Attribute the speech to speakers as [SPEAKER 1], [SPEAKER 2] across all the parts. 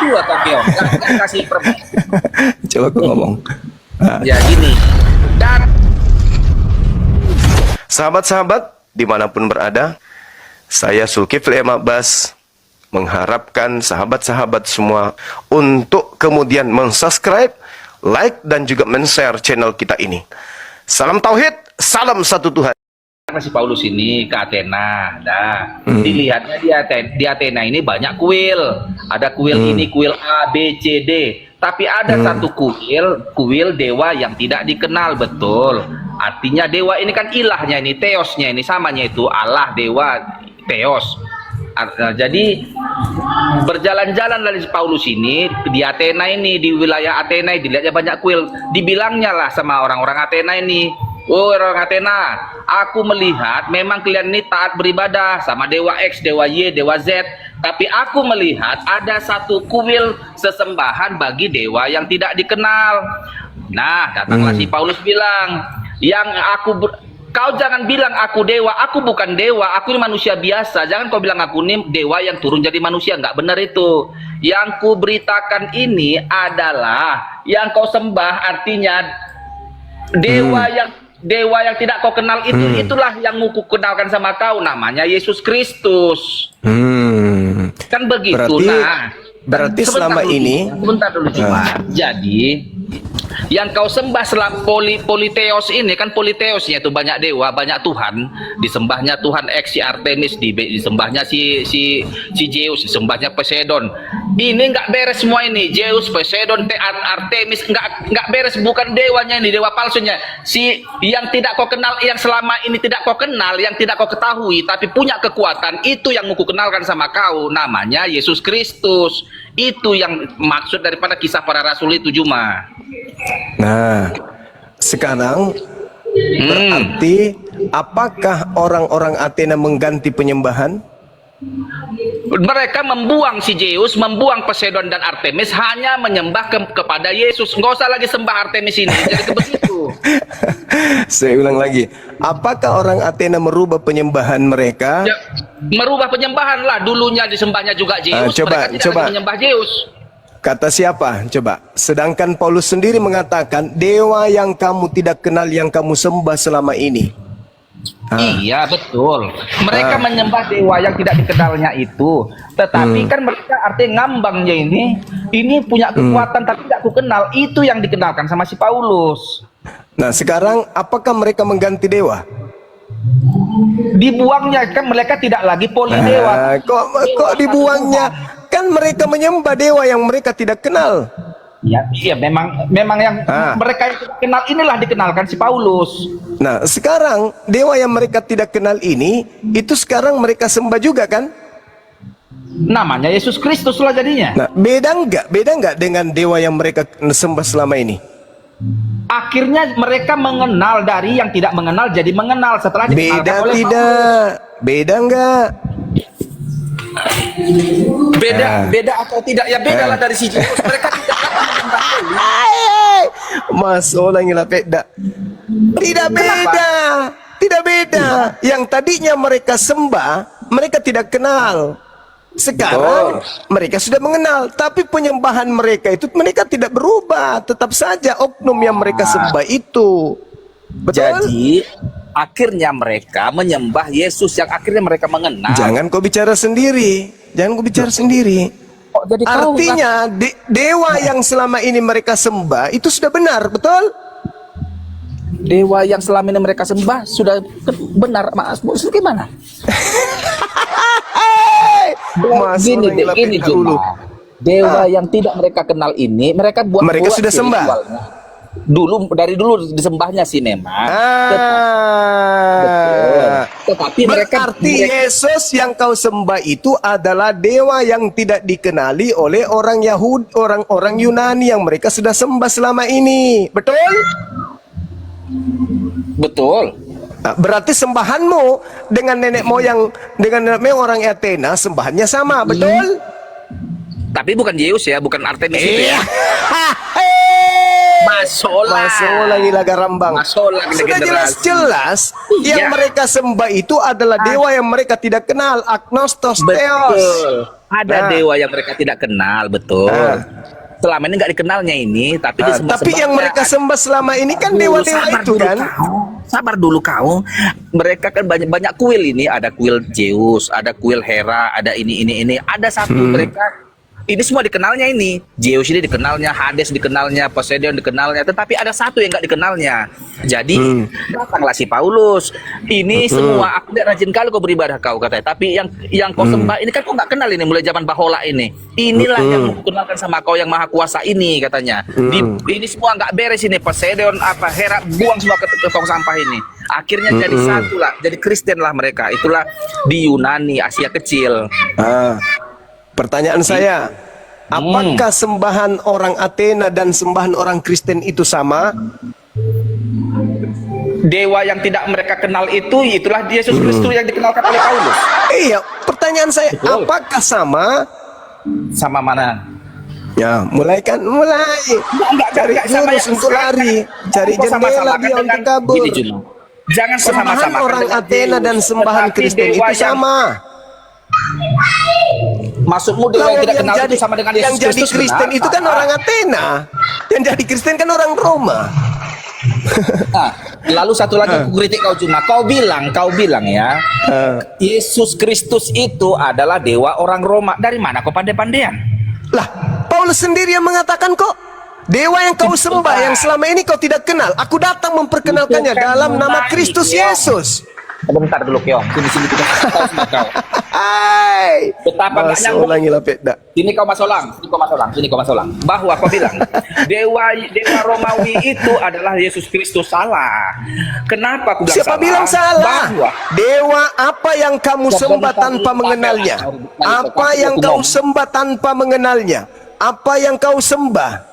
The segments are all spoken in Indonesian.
[SPEAKER 1] dua kau Keong. Jangan kasih permen.
[SPEAKER 2] Coba aku ngomong.
[SPEAKER 1] Ya gini. Dan
[SPEAKER 2] Sahabat-sahabat dimanapun berada, saya Zulkifli M. Abbas mengharapkan sahabat-sahabat semua untuk kemudian mensubscribe, like, dan juga men-share channel kita ini. Salam Tauhid, salam satu Tuhan.
[SPEAKER 1] si Paulus ini ke Athena, dilihatnya di Athena ini banyak kuil, ada kuil ini, kuil A, B, C, D, tapi ada satu kuil dewa yang tidak dikenal betul. Artinya dewa ini kan ilahnya ini, theosnya ini samanya itu Allah, dewa, theos. Jadi berjalan-jalan dari Paulus ini di Athena ini, di wilayah Athena dilihatnya banyak kuil, dibilangnya lah sama orang-orang Athena ini, oh orang Athena, aku melihat memang kalian ini taat beribadah sama dewa X, dewa Y, dewa Z, tapi aku melihat ada satu kuil sesembahan bagi dewa yang tidak dikenal. Nah, datanglah si Paulus bilang, kau jangan bilang aku dewa, aku bukan dewa, aku ini manusia biasa. Jangan kau bilang aku ini dewa yang turun jadi manusia, nggak benar itu. Yang ku beritakan ini adalah yang kau sembah, artinya dewa yang tidak kau kenal itu, itulah yang ku kenalkan sama kau, namanya Yesus Kristus. Kan begitu.
[SPEAKER 2] Berarti selama ini
[SPEAKER 1] sebentar dulu cuma. Jadi yang kau sembah selama politeos ini kan, politeosnya itu banyak dewa, banyak Tuhan, disembahnya Tuhan X, si Artemis, disembahnya si Zeus, disembahnya Poseidon. Ini nggak beres semua ini, Zeus, Poseidon, Artemis, nggak beres, bukan dewanya ini, dewa palsunya. Si yang tidak kau kenal, yang selama ini tidak kau kenal, yang tidak kau ketahui, tapi punya kekuatan, itu yang aku kenalkan sama kau, namanya Yesus Kristus. Itu yang maksud daripada kisah para rasul itu, Juma.
[SPEAKER 2] Nah, sekarang berarti apakah orang-orang Athena mengganti penyembahan?
[SPEAKER 1] Mereka membuang si Zeus, membuang Poseidon dan Artemis, hanya menyembah kepada Yesus. Nggak usah lagi sembah Artemis ini. Jadi begitu.
[SPEAKER 2] Saya ulang lagi, apakah orang Athena merubah penyembahan mereka?
[SPEAKER 1] Ya, merubah penyembahan lah. Dulunya disembahnya juga Zeus, mereka tidak lagi menyembah Zeus.
[SPEAKER 2] Kata siapa? Coba. Sedangkan Paulus sendiri mengatakan, dewa yang kamu tidak kenal yang kamu sembah selama ini.
[SPEAKER 1] Iya, betul. Mereka menyembah dewa yang tidak dikenalnya itu. Tetapi kan mereka artinya ngambangnya ini punya kekuatan tapi tidak aku kenal. Itu yang dikenalkan sama si Paulus.
[SPEAKER 2] Nah, sekarang apakah mereka mengganti dewa?
[SPEAKER 1] Dibuangnya, kan mereka tidak lagi polidewa.
[SPEAKER 2] Kok dibuangnya? Kan mereka menyembah dewa yang mereka tidak kenal.
[SPEAKER 1] Ya, iya, memang yang mereka yang tidak kenal inilah dikenalkan si Paulus.
[SPEAKER 2] Nah, sekarang dewa yang mereka tidak kenal ini, itu sekarang mereka sembah juga kan?
[SPEAKER 1] Namanya Yesus Kristus lah jadinya.
[SPEAKER 2] Nah, beda nggak dengan dewa yang mereka sembah selama ini?
[SPEAKER 1] Akhirnya mereka mengenal dari yang tidak mengenal jadi mengenal setelah dikenalkan oleh Paulus.
[SPEAKER 2] Beda nggak?
[SPEAKER 1] Beda atau tidak? Ya beda lah dari si Zeus. Mereka tidak menyembah Deus.
[SPEAKER 2] Masalah yang beda. Tidak beda. Yang tadinya mereka sembah, mereka tidak kenal. Sekarang mereka sudah mengenal, tapi penyembahan mereka itu mereka tidak berubah, tetap saja oknum yang mereka sembah itu. Betul?
[SPEAKER 1] Jadi akhirnya mereka menyembah Yesus yang akhirnya mereka mengenal.
[SPEAKER 2] Jangan kau bicara sendiri.
[SPEAKER 1] Oh, jadi
[SPEAKER 2] artinya dewa yang selama ini mereka sembah itu sudah benar, betul?
[SPEAKER 1] Dewa yang selama ini mereka sembah sudah benar, Mas. Gimana? Gini dulu. Dewa yang tidak mereka kenal ini mereka
[SPEAKER 2] mereka sudah sembah.
[SPEAKER 1] Dari dulu disembahnya sih memang. Tetapi
[SPEAKER 2] berarti Yesus yang kau sembah itu adalah dewa yang tidak dikenali oleh orang Yahudi, orang-orang Yunani yang mereka sudah sembah selama ini. Betul?
[SPEAKER 1] Betul.
[SPEAKER 2] Nah, berarti sembahanmu dengan nenek moyang orang Athena sembahannya sama, betul?
[SPEAKER 1] Tapi bukan Zeus ya, bukan Artemis itu ya. Masola
[SPEAKER 2] gila garambang. Sudah jelas-jelas yang mereka sembah itu adalah dewa yang mereka tidak kenal, agnostos, theos.
[SPEAKER 1] Ada dewa yang mereka tidak kenal, betul. Selama ini nggak dikenalnya ini, tapi disembah.
[SPEAKER 2] Tapi yang mereka sembah selama ini kan dewa-dewa itu kan.
[SPEAKER 1] Sabar dulu kau. Mereka kan banyak kuil ini, ada kuil Zeus, ada kuil Hera, ada ini. Ada satu mereka ini semua dikenalnya ini. Zeus ini dikenalnya, Hades dikenalnya, Poseidon dikenalnya, tetapi ada satu yang nggak dikenalnya. Jadi datanglah si Paulus. Ini semua aku tidak rajin kali kau beribadah kau katanya. Tapi yang kau sembah ini kan kau nggak kenal ini mulai zaman Bahola ini. Inilah yang mau kenalkan sama kau yang maha kuasa ini katanya. Ini semua nggak beres ini. Poseidon apa Hera buang semua ke tong sampah ini. Akhirnya jadi satu lah, jadi Kristen lah mereka. Itulah di Yunani, Asia Kecil.
[SPEAKER 2] Pertanyaan saya, apakah sembahan orang Athena dan sembahan orang Kristen itu sama?
[SPEAKER 1] Dewa yang tidak mereka kenal itulah Yesus Kristus yang dikenalkan oleh Paulus.
[SPEAKER 2] Iya, pertanyaan saya, apakah sama?
[SPEAKER 1] Sama mana?
[SPEAKER 2] Ya, mulai. Cari jurus untuk lari, cari jendela dia untuk kabur.
[SPEAKER 1] Gini, Juno. Jangan
[SPEAKER 2] Sembahan orang Athena dan sembahan Kristen itu sama.
[SPEAKER 1] Maksudmu dewa yang tidak kenal itu sama dengan Yesus
[SPEAKER 2] Yang jadi Kristen itu kan orang Athena. Yang jadi Kristen kan orang Roma.
[SPEAKER 1] Nah, lalu satu lagi aku kritik kau Juma. Kau bilang ya, Yesus Kristus itu adalah dewa orang Roma. Dari mana kau pandai-pandaian?
[SPEAKER 2] Lah, Paulus sendiri yang mengatakan kok, dewa yang kau sembah yang selama ini kau tidak kenal, aku datang memperkenalkannya dalam nama Kristus Yesus.
[SPEAKER 1] Sebentar dulu Keong, sini kita tahu semua kau.
[SPEAKER 2] Hai.
[SPEAKER 1] Betapa nggak nyambung. Sini kau Mas Olang. Bahwa kau bilang dewa Romawi itu adalah Yesus Kristus, salah. Kenapa aku bilang
[SPEAKER 2] Siapa
[SPEAKER 1] salah?
[SPEAKER 2] bilang salah?
[SPEAKER 1] Bahwa
[SPEAKER 2] dewa apa yang kamu sembah tanpa mengenalnya? Apa yang kau sembah tanpa mengenalnya? Apa yang kau sembah?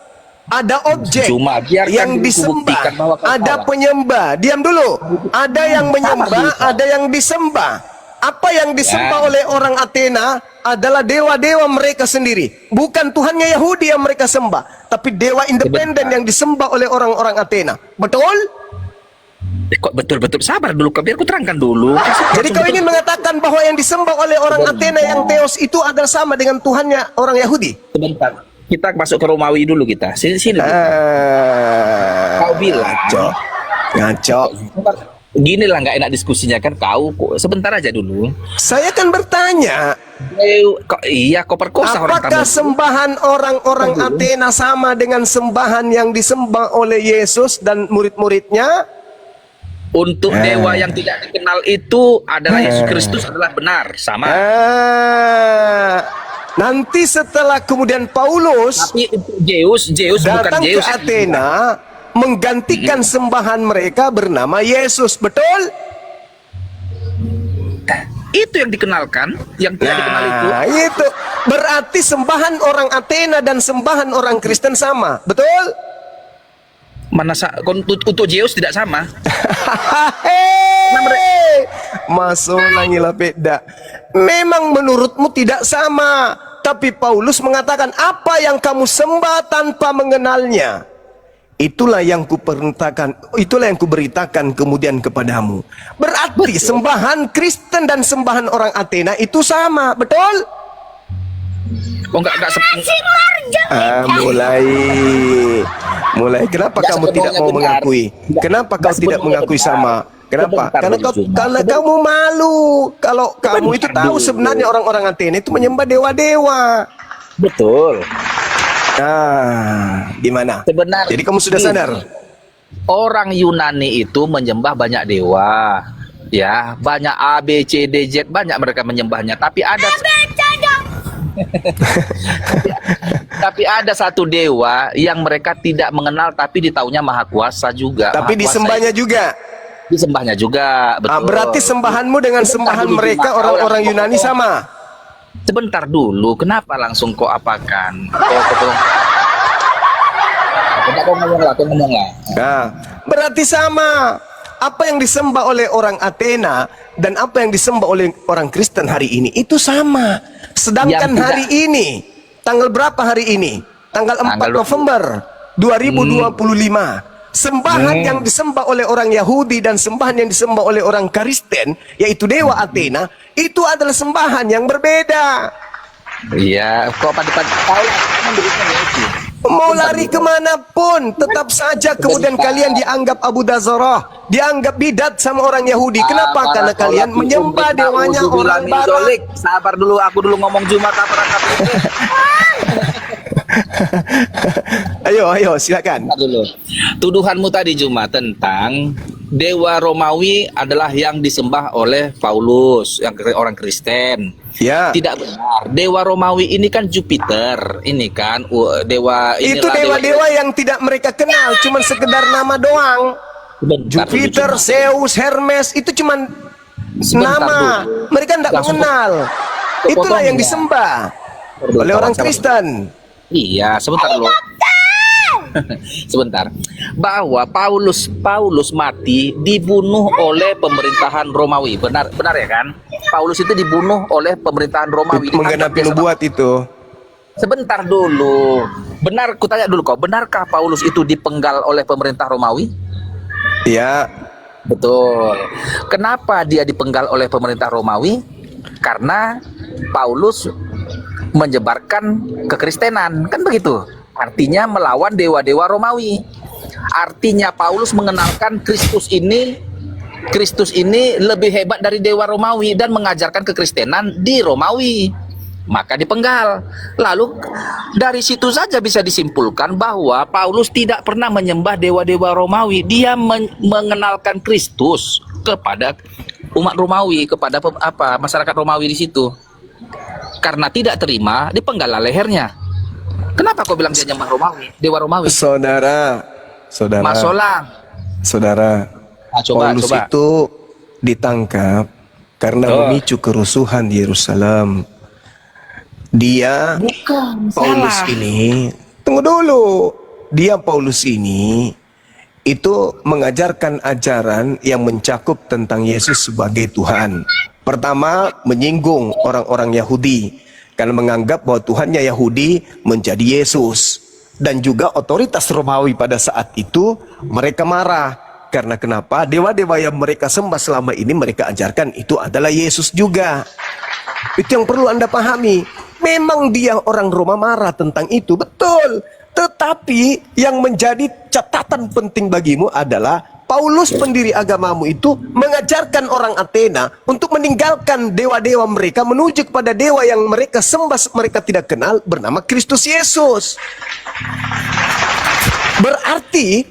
[SPEAKER 2] Ada objek yang disembah, ada penyembah. Diam dulu. Ada yang menyembah, ada yang disembah. Apa yang disembah oleh orang Athena adalah dewa-dewa mereka sendiri. Bukan Tuhannya Yahudi yang mereka sembah, tapi dewa independen yang disembah oleh orang-orang Athena. Betul?
[SPEAKER 1] Kok betul-betul sabar dulu, biar aku terangkan dulu.
[SPEAKER 2] Jadi kau ingin mengatakan bahwa yang disembah oleh orang Athena yang Theos itu adalah sama dengan Tuhannya orang Yahudi?
[SPEAKER 1] Sebentar. Kita masuk ke Romawi dulu kita. Sini. Kau bilang
[SPEAKER 2] ngaco.
[SPEAKER 1] Gini lah nggak enak diskusinya kan kau. Sebentar aja dulu.
[SPEAKER 2] Saya kan bertanya.
[SPEAKER 1] Kau perkosa orang
[SPEAKER 2] apakah sembahan orang-orang Athena sama dengan sembahan yang disembah oleh Yesus dan murid-muridnya?
[SPEAKER 1] Untuk dewa yang tidak dikenal itu adalah Yesus Kristus adalah benar, sama.
[SPEAKER 2] Nanti setelah kemudian Paulus
[SPEAKER 1] Zeus
[SPEAKER 2] datang
[SPEAKER 1] bukan Zeus
[SPEAKER 2] ke Athena menggantikan sembahan mereka bernama Yesus, betul?
[SPEAKER 1] Itu yang dikenalkan, yang tidak dikenal itu.
[SPEAKER 2] Berarti sembahan orang Athena dan sembahan orang Kristen sama, betul?
[SPEAKER 1] Untuk Zeus tidak sama.
[SPEAKER 2] Masuk lagi lah beda. Memang menurutmu tidak sama, tapi Paulus mengatakan apa yang kamu sembah tanpa mengenalnya, itulah yang kuperintahkan, itulah yang kuberitakan kemudian kepadamu. Berarti sembahan Kristen dan sembahan orang Athena itu sama, betul?
[SPEAKER 1] Enggak
[SPEAKER 2] mulai. Kenapa kamu tidak mau mengakui? Kenapa kau tidak mengakui sama? Kenapa? Karena kamu malu. Kalau kamu itu tahu sebenarnya orang-orang Athena itu menyembah dewa-dewa.
[SPEAKER 1] Betul.
[SPEAKER 2] Nah, gimana?
[SPEAKER 1] Sebenarnya.
[SPEAKER 2] Jadi kamu sudah sadar?
[SPEAKER 1] Orang Yunani itu menyembah banyak dewa. Ya, banyak A, B, C, D, Z, banyak mereka menyembahnya. Tapi ada tapi ada satu dewa yang mereka tidak mengenal tapi ditaunya maha kuasa juga.
[SPEAKER 2] Tapi disembahnya juga.
[SPEAKER 1] Disembahnya juga, betul.
[SPEAKER 2] Berarti sembahanmu dengan sembahan mereka orang-orang Yunani sama.
[SPEAKER 1] Sebentar dulu, kenapa langsung kau apakan? Kau ngomong lah.
[SPEAKER 2] Nah, berarti sama. Apa yang disembah oleh orang Athena dan apa yang disembah oleh orang Kristen hari ini itu sama. Sedangkan hari ini, tanggal berapa hari ini? Tanggal 4 November 2025. Sembahan yang disembah oleh orang Yahudi dan sembahan yang disembah oleh orang Kristen, yaitu dewa Athena, itu adalah sembahan yang berbeda.
[SPEAKER 1] Iya, kok pada tahu menurutnya itu.
[SPEAKER 2] Mau lari kemanapun, tetap saja kemudian kalian dianggap Abu Dazarah, dianggap bidat sama orang Yahudi. Kenapa? Karena kalian menyembah dewanya orang Barat.
[SPEAKER 1] Sabar dulu, aku dulu ngomong Jumat apa rakaat.
[SPEAKER 2] Ayo, silakan.
[SPEAKER 1] Dulu. Tuduhanmu tadi Jumat tentang dewa Romawi adalah yang disembah oleh Paulus, yang orang Kristen.
[SPEAKER 2] Ya.
[SPEAKER 1] Tidak benar. Dewa Romawi ini kan Jupiter, ini kan dewa.
[SPEAKER 2] Itu dewa-dewa yang tidak mereka kenal, cuman sekedar nama doang. Jupiter, Zeus, Hermes itu cuman nama. Mereka tidak mengenal. Itulah yang disembah oleh orang Kristen.
[SPEAKER 1] Iya, sebentar loh. Sebentar. Bahwa Paulus mati dibunuh oleh pemerintahan Romawi. Benar ya kan? Paulus itu dibunuh oleh pemerintahan Romawi.
[SPEAKER 2] Menggenapi nubuat itu.
[SPEAKER 1] Sebentar dulu. Benar, kutanya dulu kok. Benarkah Paulus itu dipenggal oleh pemerintah Romawi?
[SPEAKER 2] Iya.
[SPEAKER 1] Betul. Kenapa dia dipenggal oleh pemerintah Romawi? Karena Paulus menyebarkan kekristenan, kan begitu? Artinya melawan dewa-dewa Romawi. Artinya Paulus mengenalkan Kristus ini lebih hebat dari dewa Romawi dan mengajarkan kekristenan di Romawi. Maka dipenggal. Lalu dari situ saja bisa disimpulkan bahwa Paulus tidak pernah menyembah dewa-dewa Romawi. Dia mengenalkan Kristus kepada umat Romawi, kepada masyarakat Romawi di situ. Karena tidak terima, dipenggal lehernya. Kenapa kau bilang dia nyembah Romawi, dewa Romawi?
[SPEAKER 2] Saudara.
[SPEAKER 1] Mas Solang.
[SPEAKER 2] Saudara. Paulus itu ditangkap karena memicu kerusuhan di Yerusalem. Dia Paulus ini, tunggu dulu. Paulus ini itu mengajarkan ajaran yang mencakup tentang Yesus sebagai Tuhan. Pertama, menyinggung orang-orang Yahudi karena menganggap bahwa Tuhannya Yahudi menjadi Yesus. Dan juga otoritas Romawi pada saat itu mereka marah. Karena kenapa? Dewa-dewa yang mereka sembah selama ini mereka ajarkan itu adalah Yesus juga. Itu yang perlu Anda pahami. Memang dia orang Roma marah tentang itu, betul. Tetapi yang menjadi catatan penting bagimu adalah Paulus pendiri agamamu itu mengajarkan orang Athena untuk meninggalkan dewa-dewa mereka menuju kepada dewa yang mereka sembah mereka tidak kenal bernama Kristus Yesus. Berarti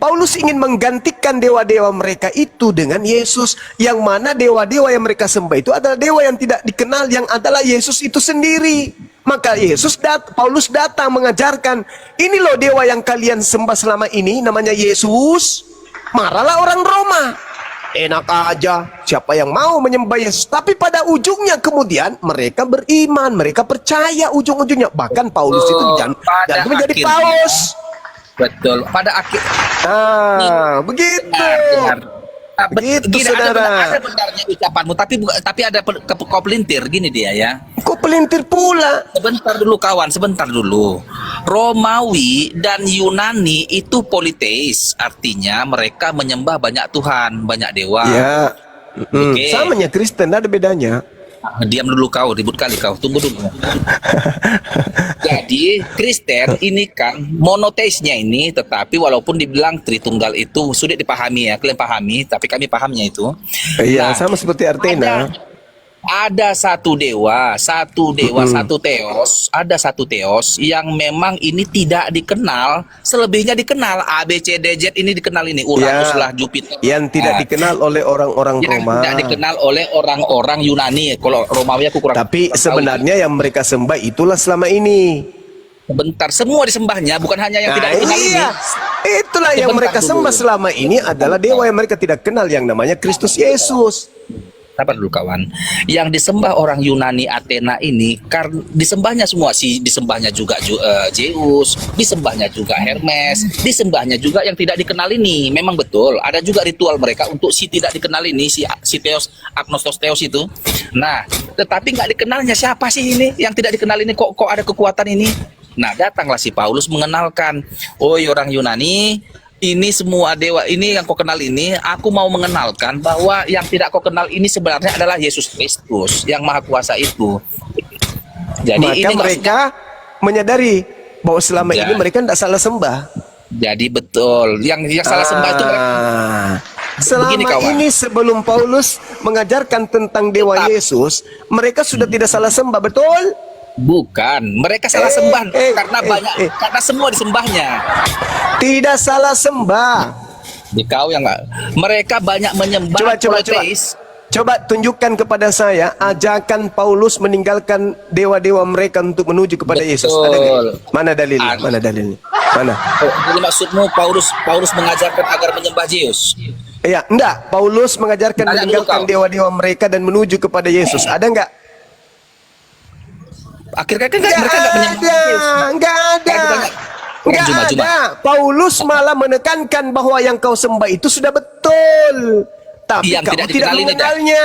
[SPEAKER 2] Paulus ingin menggantikan dewa-dewa mereka itu dengan Yesus, yang mana dewa-dewa yang mereka sembah itu adalah dewa yang tidak dikenal, yang adalah Yesus itu sendiri. Maka Paulus datang mengajarkan, ini loh dewa yang kalian sembah selama ini namanya Yesus. Marahlah orang Roma. Enak aja, siapa yang mau menyembah Yesus? Tapi pada ujungnya kemudian mereka beriman, mereka percaya ujung-ujungnya. Bahkan Paulus itu dan menjadi paus.
[SPEAKER 1] Betul. Pada akhir.
[SPEAKER 2] Begitu.
[SPEAKER 1] Benar.
[SPEAKER 2] Begitu,
[SPEAKER 1] Gini,
[SPEAKER 2] saudara.
[SPEAKER 1] ada benarnya ucapanmu, tapi ada kau pelintir gini dia ya.
[SPEAKER 2] Kok pelintir pula?
[SPEAKER 1] Sebentar dulu kawan, sebentar dulu. Romawi dan Yunani itu politeis, artinya mereka menyembah banyak Tuhan, banyak dewa.
[SPEAKER 2] Ya.
[SPEAKER 1] Oke.
[SPEAKER 2] Samanya Kristen, ada bedanya.
[SPEAKER 1] Diam dulu kau, ribut kali kau. Tunggu dulu. Jadi Kristen ini kan monoteisnya ini, tetapi walaupun dibilang Tritunggal itu sulit dipahami ya, kalian pahami, tapi kami pahamnya itu.
[SPEAKER 2] Iya,
[SPEAKER 1] Nah,
[SPEAKER 2] sama seperti Athena.
[SPEAKER 1] ada satu dewa, satu teos, ada satu teos yang memang ini tidak dikenal, selebihnya dikenal. A, B, C, D, Z ini dikenal ini, Uranus lah, Jupiter.
[SPEAKER 2] Yang tidak dikenal oleh orang-orang Roma.
[SPEAKER 1] Tidak dikenal oleh orang-orang Yunani. Kalau Romawi aku kurang.
[SPEAKER 2] Tapi sebenarnya yang mereka sembah itulah selama ini.
[SPEAKER 1] Sebentar, semua disembahnya, bukan hanya yang tidak dikenal ini.
[SPEAKER 2] Itulah yang mereka sembah selama ini adalah dewa yang mereka tidak kenal, yang namanya Kristus Yesus.
[SPEAKER 1] Sabar dulu kawan. Yang disembah orang Yunani Athena ini karena disembahnya semua disembahnya juga Zeus, disembahnya juga Hermes, disembahnya juga yang tidak dikenal ini. Memang betul, ada juga ritual mereka untuk si tidak dikenal ini, si Theos, Agnostos Theos itu. Nah, tetapi nggak dikenalnya siapa sih ini? Yang tidak dikenal ini kok ada kekuatan ini? Nah, datanglah si Paulus mengenalkan, "Oi orang Yunani, ini semua dewa ini yang kau kenal ini, aku mau mengenalkan bahwa yang tidak kau kenal ini sebenarnya adalah Yesus Kristus yang Maha Kuasa itu." Jadi
[SPEAKER 2] maka
[SPEAKER 1] ini
[SPEAKER 2] mereka menyadari bahwa selama
[SPEAKER 1] Ya.
[SPEAKER 2] ini mereka tidak salah sembah.
[SPEAKER 1] jadi betul. Yang salah sembah itu mereka.
[SPEAKER 2] Selama
[SPEAKER 1] Begini, kawan.
[SPEAKER 2] ini sebelum Paulus mengajarkan tentang Dewa
[SPEAKER 1] Tetap.
[SPEAKER 2] Yesus, mereka sudah tidak salah sembah, betul?
[SPEAKER 1] Bukan, mereka salah sembah karena karena semua disembahnya.
[SPEAKER 2] Tidak salah sembah.
[SPEAKER 1] Di kau yang enggak. Mereka banyak menyembah
[SPEAKER 2] Coba.
[SPEAKER 1] politeis.
[SPEAKER 2] Coba tunjukkan kepada saya ajakan Paulus meninggalkan dewa-dewa mereka untuk menuju kepada
[SPEAKER 1] Betul.
[SPEAKER 2] Yesus. Ada nggak? Mana dalilnya?
[SPEAKER 1] Ada.
[SPEAKER 2] Mana dalilnya? Mana?
[SPEAKER 1] Jadi maksudmu Paulus mengajarkan agar menyembah Zeus?
[SPEAKER 2] Iya, enggak. Paulus mengajarkan
[SPEAKER 1] Tanya dulu
[SPEAKER 2] meninggalkan
[SPEAKER 1] kau.
[SPEAKER 2] dewa-dewa mereka dan menuju kepada Yesus. Ada enggak?
[SPEAKER 1] Akhirnya kan mereka enggak menyembah Zeus.
[SPEAKER 2] Enggak ada.
[SPEAKER 1] Kayak ditanya,
[SPEAKER 2] Enggak
[SPEAKER 1] Cuma-cuma.
[SPEAKER 2] ada. Paulus malah menekankan bahwa yang kau sembah itu sudah betul. Tapi
[SPEAKER 1] Yang
[SPEAKER 2] kamu
[SPEAKER 1] tidak
[SPEAKER 2] tidak
[SPEAKER 1] dikenali
[SPEAKER 2] mengenalnya.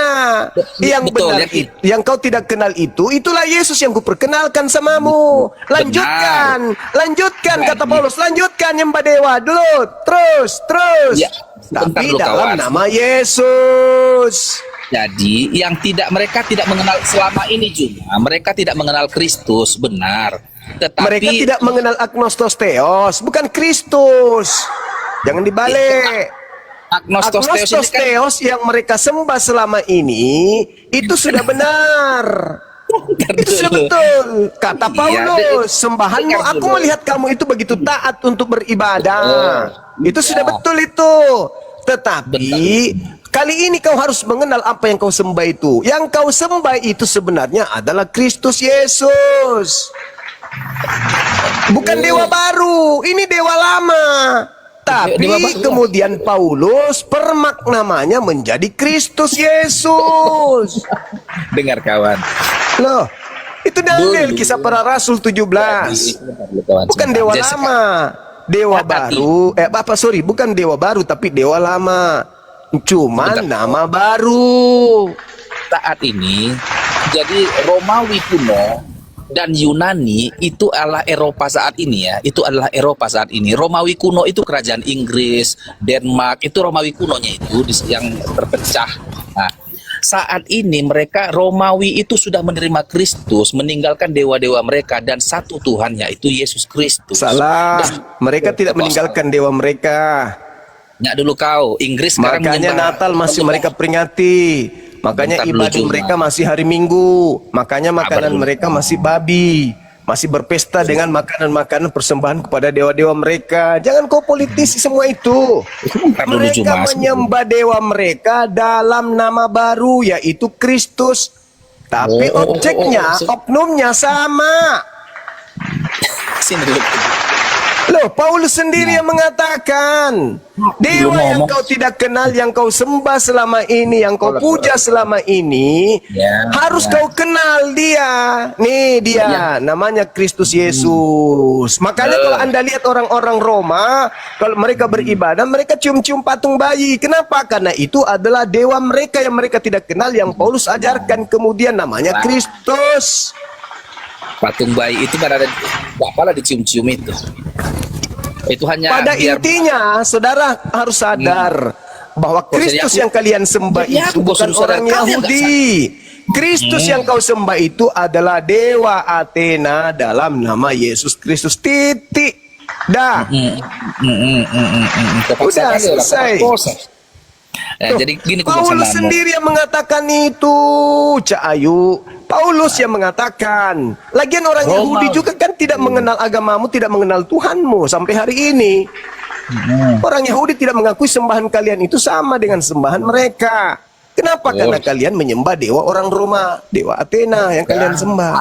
[SPEAKER 2] Yang
[SPEAKER 1] Betul,
[SPEAKER 2] benar
[SPEAKER 1] yang
[SPEAKER 2] itu, yang kau tidak kenal itu, itulah Yesus yang kuperkenalkan samamu. Lanjutkan, lanjutkan kata Paulus, lanjutkan nyembah dewa dulu, terus.
[SPEAKER 1] Ya, sebentar
[SPEAKER 2] Tapi
[SPEAKER 1] dulu,
[SPEAKER 2] dalam
[SPEAKER 1] kawan.
[SPEAKER 2] nama Yesus.
[SPEAKER 1] Jadi yang mereka tidak mengenal selama ini juga mereka tidak mengenal Kristus benar. Tetapi
[SPEAKER 2] Mereka tidak mengenal agnostos theos, bukan Kristus. Jangan dibalik.
[SPEAKER 1] agnostos theos
[SPEAKER 2] Agnostos
[SPEAKER 1] ini kan
[SPEAKER 2] theos yang mereka sembah selama ini itu sudah benar. Itu sudah betul. Kata
[SPEAKER 1] Iya,
[SPEAKER 2] Paulus, sembahanmu,
[SPEAKER 1] dengar
[SPEAKER 2] aku
[SPEAKER 1] dulu.
[SPEAKER 2] melihat kamu itu begitu taat untuk beribadah. Itu sudah
[SPEAKER 1] Iya.
[SPEAKER 2] betul itu. Tetapi kali ini kau harus mengenal apa yang kau sembah itu. Yang kau sembah itu sebenarnya adalah Kristus Yesus. Bukan dewa baru, ini dewa lama. Tapi
[SPEAKER 1] Dewa baru.
[SPEAKER 2] kemudian Paulus permaknamanya menjadi Kristus Yesus.
[SPEAKER 1] dengar kawan.
[SPEAKER 2] Loh, itu dalil
[SPEAKER 1] Dulu.
[SPEAKER 2] kisah para rasul 17.
[SPEAKER 1] Sebentar dulu, kawan,
[SPEAKER 2] Bukan
[SPEAKER 1] sebentar.
[SPEAKER 2] dewa
[SPEAKER 1] Jadi
[SPEAKER 2] lama. Dewa
[SPEAKER 1] Hati.
[SPEAKER 2] baru, bukan dewa baru tapi dewa lama. Cuman
[SPEAKER 1] Sebentar.
[SPEAKER 2] nama baru.
[SPEAKER 1] saat ini jadi Romawi kuno dan Yunani itu adalah Eropa saat ini ya. Itu adalah Eropa saat ini. Romawi kuno itu kerajaan Inggris, Denmark, itu Romawi kunonya itu yang terpecah. Nah, saat ini mereka Romawi itu sudah menerima Kristus, meninggalkan dewa-dewa mereka dan satu Tuhan yaitu Yesus Kristus.
[SPEAKER 2] Salah.
[SPEAKER 1] Dan-
[SPEAKER 2] Mereka tidak meninggalkan dewa mereka.
[SPEAKER 1] Nyak dulu kau, Inggris sekarang
[SPEAKER 2] Makanya
[SPEAKER 1] menyembah-
[SPEAKER 2] Natal masih mereka peringati. Makanya
[SPEAKER 1] Bentar dulu,
[SPEAKER 2] ibadah
[SPEAKER 1] Juma.
[SPEAKER 2] mereka masih hari Minggu. Makanya makanan
[SPEAKER 1] dulu.
[SPEAKER 2] mereka masih babi. Masih berpesta dengan makanan-makanan persembahan kepada dewa-dewa mereka. Jangan kau politisi semua itu.
[SPEAKER 1] Bentar dulu,
[SPEAKER 2] Mereka
[SPEAKER 1] Juma.
[SPEAKER 2] menyembah dewa mereka dalam nama baru yaitu Kristus. Tapi objeknya, oknumnya sama.
[SPEAKER 1] Sini dulu.
[SPEAKER 2] Loh, Paulus sendiri yang mengatakan, dewa yang
[SPEAKER 1] ngomong.
[SPEAKER 2] kau tidak kenal, yang kau sembah selama ini, yang kau puja selama ini,
[SPEAKER 1] Ya,
[SPEAKER 2] harus
[SPEAKER 1] ya.
[SPEAKER 2] kau kenal dia. Nih dia, namanya Kristus Yesus. Makanya kalau Anda lihat orang-orang Roma, kalau mereka beribadah, mereka cium-cium patung bayi. Kenapa? Karena itu adalah dewa mereka yang mereka tidak kenal, yang Paulus ajarkan kemudian namanya Kristus.
[SPEAKER 1] Patung bayi itu kan ada apalah dicium-cium itu. Itu hanya
[SPEAKER 2] Pada
[SPEAKER 1] biar
[SPEAKER 2] intinya, saudara harus sadar bahwa Kristus
[SPEAKER 1] Jadi aku-
[SPEAKER 2] yang kalian sembah
[SPEAKER 1] Jadi
[SPEAKER 2] itu
[SPEAKER 1] aku
[SPEAKER 2] bukan
[SPEAKER 1] bosan
[SPEAKER 2] orang
[SPEAKER 1] sadar. Kalian
[SPEAKER 2] Yahudi. Kristus yang kau sembah itu adalah dewa Athena dalam nama Yesus Kristus. Titik. Dah.
[SPEAKER 1] Terpaksa
[SPEAKER 2] Udah,
[SPEAKER 1] kali orang
[SPEAKER 2] selesai.
[SPEAKER 1] terpaksa. Nah, jadi gini
[SPEAKER 2] Paulus
[SPEAKER 1] kebiasaanmu.
[SPEAKER 2] sendiri yang mengatakan itu, Cak Ayu. Paulus yang mengatakan. Lagian orang
[SPEAKER 1] Roma.
[SPEAKER 2] Yahudi juga kan tidak mengenal agamamu, tidak mengenal Tuhanmu sampai hari ini. Orang Yahudi tidak mengakui sembahan kalian itu sama dengan sembahan mereka. Kenapa? Karena kalian menyembah dewa orang Roma, dewa Athena yang kalian sembah.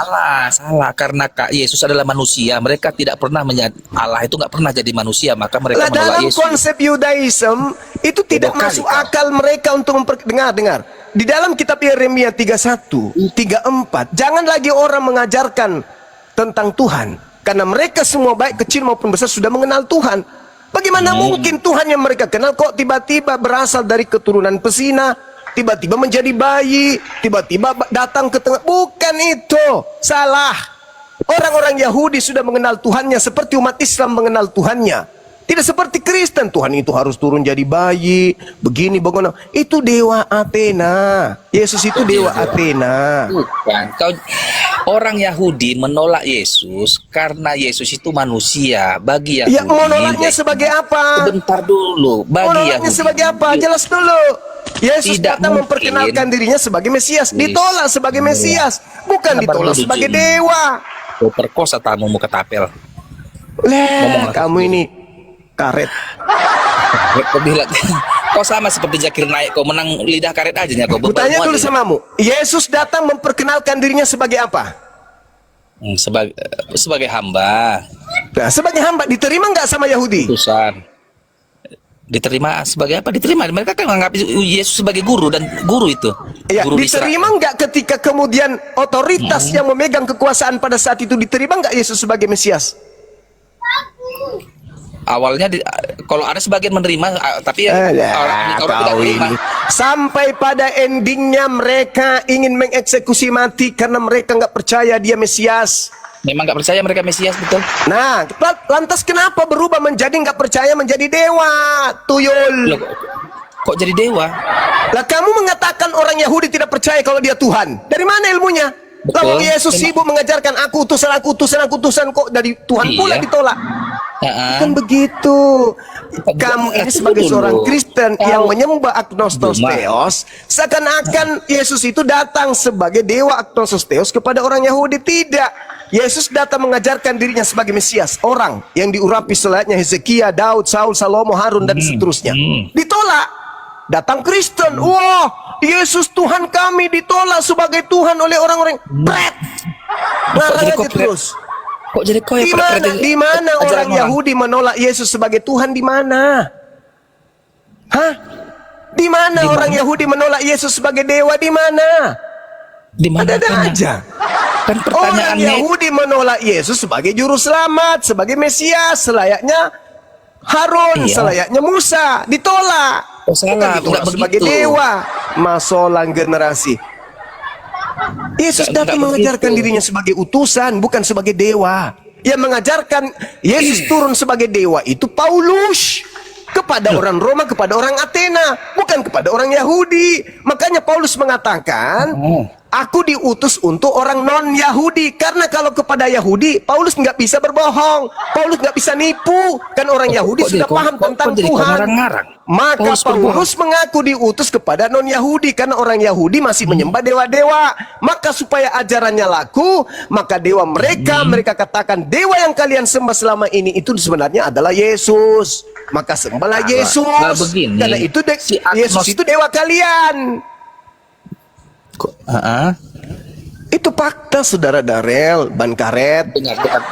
[SPEAKER 1] Salah karena Kak Yesus adalah manusia. Mereka tidak pernah Allah itu nggak pernah jadi manusia, maka mereka
[SPEAKER 2] Lah
[SPEAKER 1] menolak
[SPEAKER 2] dalam
[SPEAKER 1] Yesus.
[SPEAKER 2] konsep Yudaism itu tidak
[SPEAKER 1] Bodoh kali
[SPEAKER 2] masuk
[SPEAKER 1] kau.
[SPEAKER 2] akal mereka untuk dengar. Di dalam kitab Yeremia 31, 34, jangan lagi orang mengajarkan tentang Tuhan karena mereka semua baik kecil maupun besar sudah mengenal Tuhan. Bagaimana mungkin Tuhan yang mereka kenal kok tiba-tiba berasal dari keturunan pesina, tiba-tiba menjadi bayi, tiba-tiba datang ke tengah. Bukan itu. Salah. Orang-orang Yahudi sudah mengenal Tuhannya seperti umat Islam mengenal Tuhannya. Tidak seperti Kristen, Tuhan itu harus turun jadi bayi, begini, bagaimana. Itu dewa Athena. Yesus itu dewa Athena.
[SPEAKER 3] Bukan. Orang Yahudi menolak Yesus karena Yesus itu manusia. Bagi Yahudi.
[SPEAKER 2] Ya, menolaknya sebagai apa?
[SPEAKER 3] Sebentar dulu. Bagi
[SPEAKER 2] Menolaknya
[SPEAKER 3] Yahudi
[SPEAKER 2] sebagai apa? Jelas dulu. Yesus
[SPEAKER 3] Tidak
[SPEAKER 2] datang
[SPEAKER 3] mungkin.
[SPEAKER 2] memperkenalkan dirinya sebagai Mesias. Ditolak sebagai Mesias. Bukan
[SPEAKER 3] Sabar
[SPEAKER 2] ditolak
[SPEAKER 3] dulu,
[SPEAKER 2] sebagai
[SPEAKER 3] Jin.
[SPEAKER 2] dewa.
[SPEAKER 3] Kau perkosa tamumu ketapel.
[SPEAKER 2] Leh, kamu ini karet.
[SPEAKER 3] Kau bilang, kau sama seperti Zakir Naik. Kau menang lidah karet aja ya. Kau
[SPEAKER 2] Kutanya
[SPEAKER 3] beban
[SPEAKER 2] dulu
[SPEAKER 3] aja.
[SPEAKER 2] samamu. Yesus datang memperkenalkan dirinya sebagai apa?
[SPEAKER 3] Sebagai hamba.
[SPEAKER 2] Nah, sebagai hamba diterima nggak sama Yahudi?
[SPEAKER 3] Utusan. Diterima sebagai apa? Diterima. Mereka kan menganggap Yesus sebagai guru, dan guru itu.
[SPEAKER 2] Ya,
[SPEAKER 3] Guru Israel.
[SPEAKER 2] diterima nggak ketika kemudian otoritas yang memegang kekuasaan pada saat itu diterima nggak Yesus sebagai Mesias?
[SPEAKER 3] Awalnya kalau ada sebagian menerima, tapi orang tidak
[SPEAKER 2] Kau
[SPEAKER 3] menerima.
[SPEAKER 2] ini sampai pada endingnya mereka ingin mengeksekusi mati karena mereka nggak percaya dia Mesias.
[SPEAKER 3] Memang nggak percaya mereka Mesias, betul.
[SPEAKER 2] Nah, lantas kenapa berubah menjadi nggak percaya menjadi dewa, tuyul?
[SPEAKER 3] Loh, kok jadi dewa?
[SPEAKER 2] Lah kamu mengatakan orang Yahudi tidak percaya kalau dia Tuhan. Dari mana ilmunya?
[SPEAKER 3] Betul.
[SPEAKER 2] Lalu Yesus sibuk mengajarkan aku utusan kok dari Tuhan pula
[SPEAKER 3] Iya.
[SPEAKER 2] ditolak. Kan begitu. Kamu ini sebagai seorang Kristen yang menyembah agnostos theos, seakan-akan Yesus itu datang sebagai dewa agnostos theos kepada orang Yahudi. Tidak. Yesus datang mengajarkan dirinya sebagai Mesias, orang yang diurapi selayaknya Hezekia, Daud, Saul, Salomo, Harun dan seterusnya. Ditolak. Datang Kristen, wah, Yesus Tuhan kami ditolak sebagai Tuhan oleh orang-orang. Pret. Ngarang aja terus.
[SPEAKER 3] Kok jadi kau yang
[SPEAKER 2] Di mana orang Yahudi menolak Yesus sebagai Tuhan, di mana? Hah? Di mana orang Yahudi menolak Yesus sebagai dewa, di mana?
[SPEAKER 3] Di mana?
[SPEAKER 2] Ada aja.
[SPEAKER 3] Kan
[SPEAKER 2] Orang
[SPEAKER 3] pertanyaannya
[SPEAKER 2] Yahudi menolak Yesus sebagai juru selamat, sebagai Mesias, selayaknya Harun,
[SPEAKER 3] Iya.
[SPEAKER 2] selayaknya Musa, ditolak.
[SPEAKER 3] Oh, salah,
[SPEAKER 2] Bukan ditolak
[SPEAKER 3] enggak
[SPEAKER 2] sebagai
[SPEAKER 3] begitu.
[SPEAKER 2] dewa. Masolang generasi. Yesus
[SPEAKER 3] Enggak
[SPEAKER 2] datang mengajarkan
[SPEAKER 3] begitu.
[SPEAKER 2] dirinya sebagai utusan, bukan sebagai dewa. Yang mengajarkan Yesus turun sebagai dewa itu Paulus. Kepada orang Roma, kepada orang Athena, bukan kepada orang Yahudi. Makanya Paulus mengatakan, aku diutus untuk orang non-Yahudi. Karena kalau kepada Yahudi, Paulus nggak bisa berbohong. Paulus nggak bisa nipu. Kan orang Yahudi sudah paham tentang Tuhan. Maka Paulus mengaku diutus kepada non-Yahudi. Karena orang Yahudi masih menyembah dewa-dewa. Maka supaya ajarannya laku, maka dewa mereka katakan, dewa yang kalian sembah selama ini itu sebenarnya adalah Yesus. Maka sembahlah Yesus.
[SPEAKER 3] begini,
[SPEAKER 2] Karena itu
[SPEAKER 3] si
[SPEAKER 2] Yesus itu dewa kalian. Itu fakta, saudara Darel, ban karet.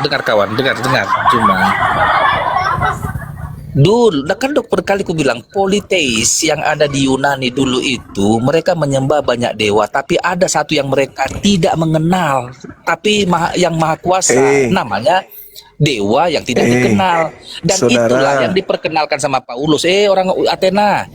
[SPEAKER 3] Dengar kawan, dengar. Cuma dulu, kan berkali ku bilang politeis yang ada di Yunani dulu itu mereka menyembah banyak dewa, tapi ada satu yang mereka tidak mengenal, tapi yang maha kuasa, namanya dewa yang tidak dikenal. Dan
[SPEAKER 2] saudara,
[SPEAKER 3] itulah yang diperkenalkan sama Paulus. Orang Athena,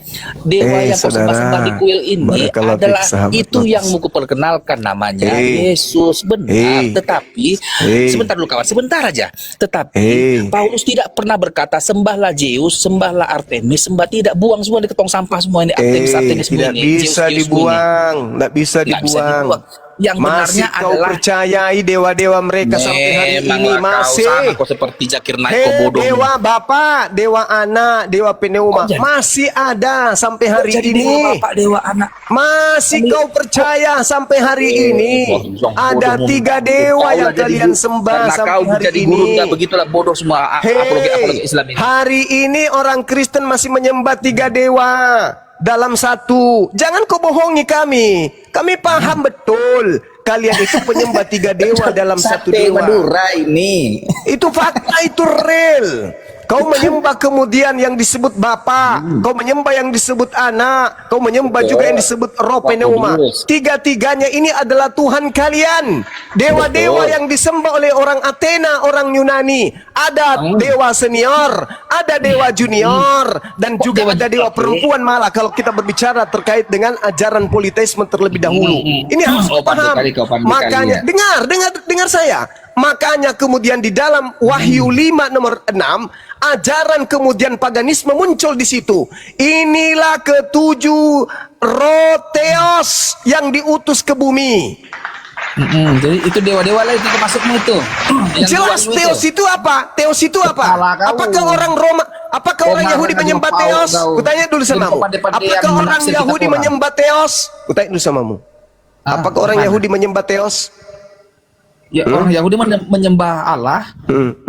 [SPEAKER 3] dewa yang kau sembah di kuil ini adalah itu yang mau kuperkenalkan, namanya Yesus. Benar. Tetapi sebentar dulu kawan, sebentar aja. Tetapi Paulus tidak pernah berkata sembahlah Zeus, sembahlah Artemis, tidak, buang semua di ketong sampah semua ini. Artemis
[SPEAKER 2] tidak
[SPEAKER 3] ini,
[SPEAKER 2] bisa
[SPEAKER 3] Zeus
[SPEAKER 2] dibuang, tidak bisa dibuang.
[SPEAKER 3] Yang
[SPEAKER 2] masih
[SPEAKER 3] benarnya
[SPEAKER 2] kau
[SPEAKER 3] adalah
[SPEAKER 2] percayai dewa-dewa mereka sampai hari ini, masih
[SPEAKER 3] kau seperti Zakir Naik, kau bodoh.
[SPEAKER 2] Dewa Bapa, dewa Anak, dewa Pneuma masih ada sampai hari ini.
[SPEAKER 3] Dewa Bapak, dewa Anak
[SPEAKER 2] Masih kau percaya sampai hari ini? Ada 3 dewa yang kalian sembah sampai hari ini.
[SPEAKER 3] Begitulah bodoh semua apologi Islam ini.
[SPEAKER 2] Hari ini orang Kristen masih menyembah 3 dewa dalam satu. Jangan kau bohongi kami. Kami paham betul. Kalian itu penyembah 3 dewa dalam satu dewa.
[SPEAKER 3] Madura ini.
[SPEAKER 2] Itu fakta, itu real. Kau menyembah kemudian yang disebut Bapa, kau menyembah yang disebut Anak, kau menyembah juga yang disebut Roh Pneuma. 3-tiganya ini adalah Tuhan kalian. Dewa-dewa yang disembah oleh orang Athena, orang Yunani. Ada dewa senior, ada dewa junior, dan juga ada dewa perempuan malah kalau kita berbicara terkait dengan ajaran politeisme terlebih dahulu. Ini harus paham. Makanya dengar saya. Makanya kemudian di dalam Wahyu 5 nomor 6 ajaran kemudian paganisme muncul di situ. Inilah ketujuh roh Theos yang diutus ke bumi.
[SPEAKER 3] Jadi itu dewa-dewa lah itu masuknya itu. Yang
[SPEAKER 2] Jelas Theos itu apa? Theos itu apa?
[SPEAKER 3] Kepala kau.
[SPEAKER 2] Apakah orang Roma, apakah orang Yahudi menyembah Theos? Kutanya dulu samamu. Apakah orang Yahudi menyembah Theos? Kutanya dulu samamu. Apakah orang Yahudi menyembah Theos?
[SPEAKER 3] Ya, orang Yahudi menyembah Allah.